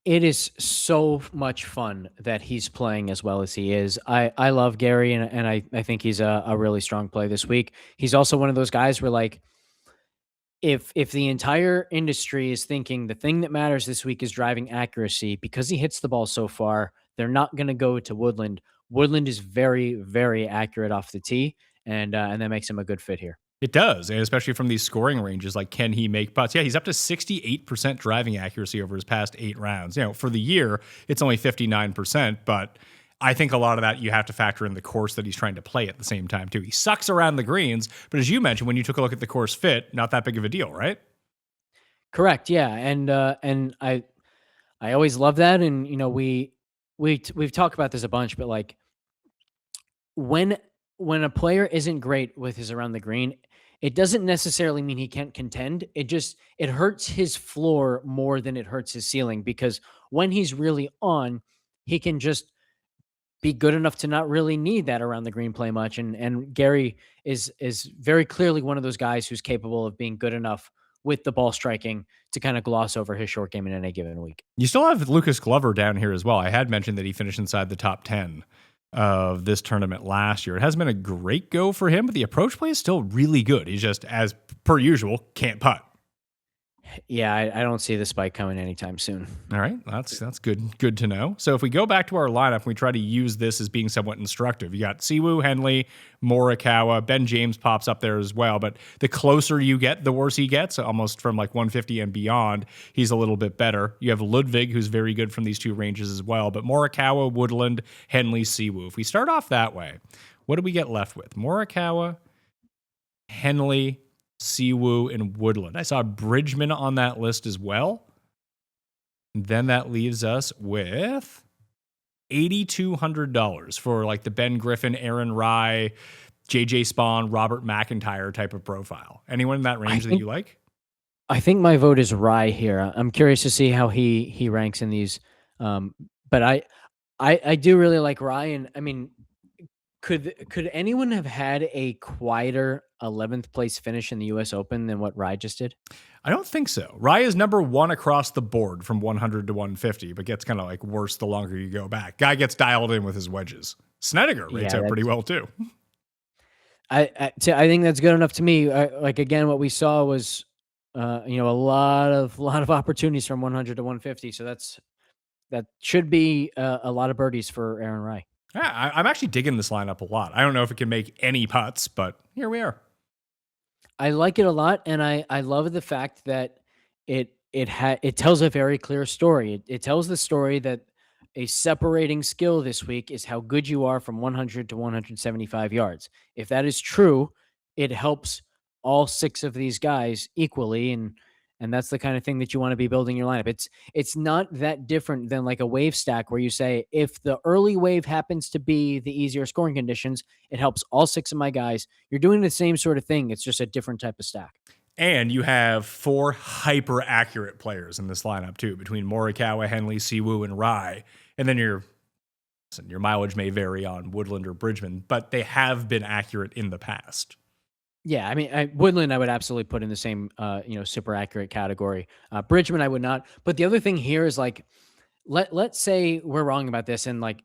It is so much fun that he's playing as well as he is. I love Gary, and I think he's a really strong play this week. He's also one of those guys where, like, if the entire industry is thinking the thing that matters this week is driving accuracy, because he hits the ball so far, they're not going to go to Woodland. Woodland is very, very accurate off the tee, and that makes him a good fit here. It does, and especially from these scoring ranges, like can he make putts? Yeah, he's up to 68% driving accuracy over his past 8 rounds. For the year, it's only 59%, but I think a lot of that you have to factor in the course that he's trying to play at the same time, too. He sucks around the greens, but as you mentioned, when you took a look at the course fit, not that big of a deal, right? Correct. Yeah, and I always love that, and we've talked about this a bunch, but like when a player isn't great with his around the green, it doesn't necessarily mean he can't contend. It hurts his floor more than it hurts his ceiling, because when he's really on, he can just be good enough to not really need that around the green play much. And Gary is very clearly one of those guys who's capable of being good enough with the ball striking to kind of gloss over his short game in any given week. You still have Lucas Glover down here as well. I had mentioned that he finished inside the top 10 of this tournament last year. It hasn't been a great go for him, but the approach play is still really good. He's just, as per usual, can't putt. Yeah, I don't see the spike coming anytime soon. All right, that's good to know. So if we go back to our lineup and we try to use this as being somewhat instructive, you got Siwoo, Henley, Morikawa, Ben James pops up there as well. But the closer you get, the worse he gets. Almost from like 150 and beyond, he's a little bit better. You have Ludwig, who's very good from these two ranges as well. But Morikawa, Woodland, Henley, Siwoo. If we start off that way, what do we get left with? Morikawa, Henley, Siwoo, and Woodland. I saw Bridgman on that list as well. And then that leaves us with $8,200 for like the Ben Griffin, Aaron Rai, JJ Spawn, Robert McIntyre type of profile. Anyone in that range that you like? I think my vote is Rai here. I'm curious to see how he ranks in these. But I do really like Rai, and I mean, could anyone have had a quieter 11th place finish in the US Open than what Rai just did? I don't think so. Rai is number 1 across the board from 100 to 150, but gets kind of like worse the longer you go back. Guy gets dialed in with his wedges. Snedeker rates out pretty well too. I think that's good enough to me. Like, again, what we saw was a lot of opportunities from 100 to 150. So that should be a lot of birdies for Aaron Rai. Yeah, I'm actually digging this lineup a lot. I don't know if it can make any putts, but here we are. I like it a lot, and I love the fact that it tells a very clear story. It tells the story that a separating skill this week is how good you are from 100 to 175 yards. If that is true, it helps all 6 of these guys equally, and that's the kind of thing that you want to be building your lineup. It's not that different than like a wave stack where you say, if the early wave happens to be the easier scoring conditions, it helps all 6 of my guys. You're doing the same sort of thing. It's just a different type of stack. And you have 4 hyper accurate players in this lineup too, between Morikawa, Henley, Siwoo, and Rai. And then your mileage may vary on Woodland or Bridgman, but they have been accurate in the past. Yeah, I mean, Woodland, I would absolutely put in the same, super accurate category. Bridgman, I would not. But the other thing here is, like, let's say we're wrong about this, and like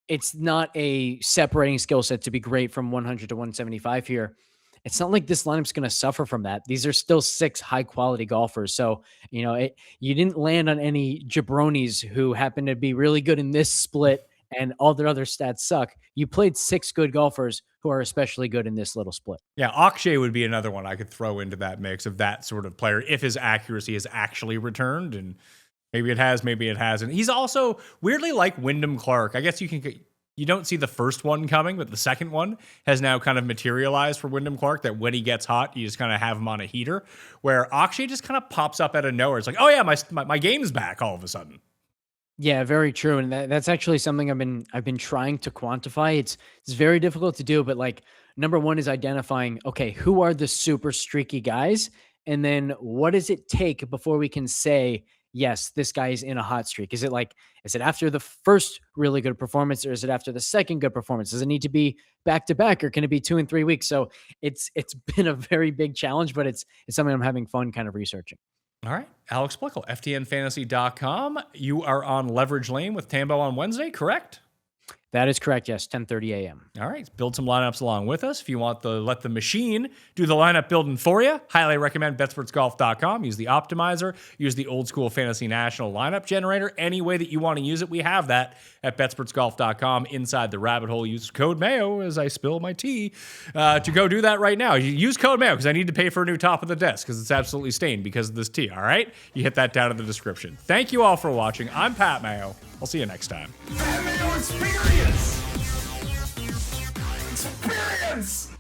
it's not a separating skill set to be great from 100 to 175 here. It's not like this lineup's going to suffer from that. These are still 6 high quality golfers. So, you didn't land on any jabronis who happen to be really good in this split and all their other stats suck. You played 6 good golfers who are especially good in this little split. Yeah, Akshay would be another one I could throw into that mix of that sort of player if his accuracy has actually returned, and maybe it has, maybe it hasn't. He's also weirdly like Wyndham Clark. I guess you can you don't see the first one coming, but the second one has now kind of materialized for Wyndham Clark, that when he gets hot, you just kind of have him on a heater, where Akshay just kind of pops up out of nowhere. It's like, oh yeah, my game's back all of a sudden. Yeah, very true, and that's actually something I've been trying to quantify. It's very difficult to do, but like number one is identifying, okay, who are the super streaky guys, and then what does it take before we can say, yes, this guy is in a hot streak? Is it after the first really good performance, or is it after the second good performance? Does it need to be back to back, or can it be 2 and 3 weeks? So it's been a very big challenge, but it's something I'm having fun kind of researching. All right, Alex Blickle, ftnfantasy.com. You are on Leverage Lane with Tambo on Wednesday, correct? That is correct. Yes, 10:30 a.m. All right, build some lineups along with us. If you want let the machine do the lineup building for you, highly recommend betsportsgolf.com. Use the optimizer, use the old school fantasy national lineup generator. Any way that you want to use it, we have that at betsportsgolf.com. Inside the rabbit hole, use code Mayo as I spill my tea to go do that right now. You use code Mayo because I need to pay for a new top of the desk because it's absolutely stained because of this tea. All right, you hit that down in the description. Thank you all for watching. I'm Pat Mayo. I'll see you next time. Mayo Experience! Experience!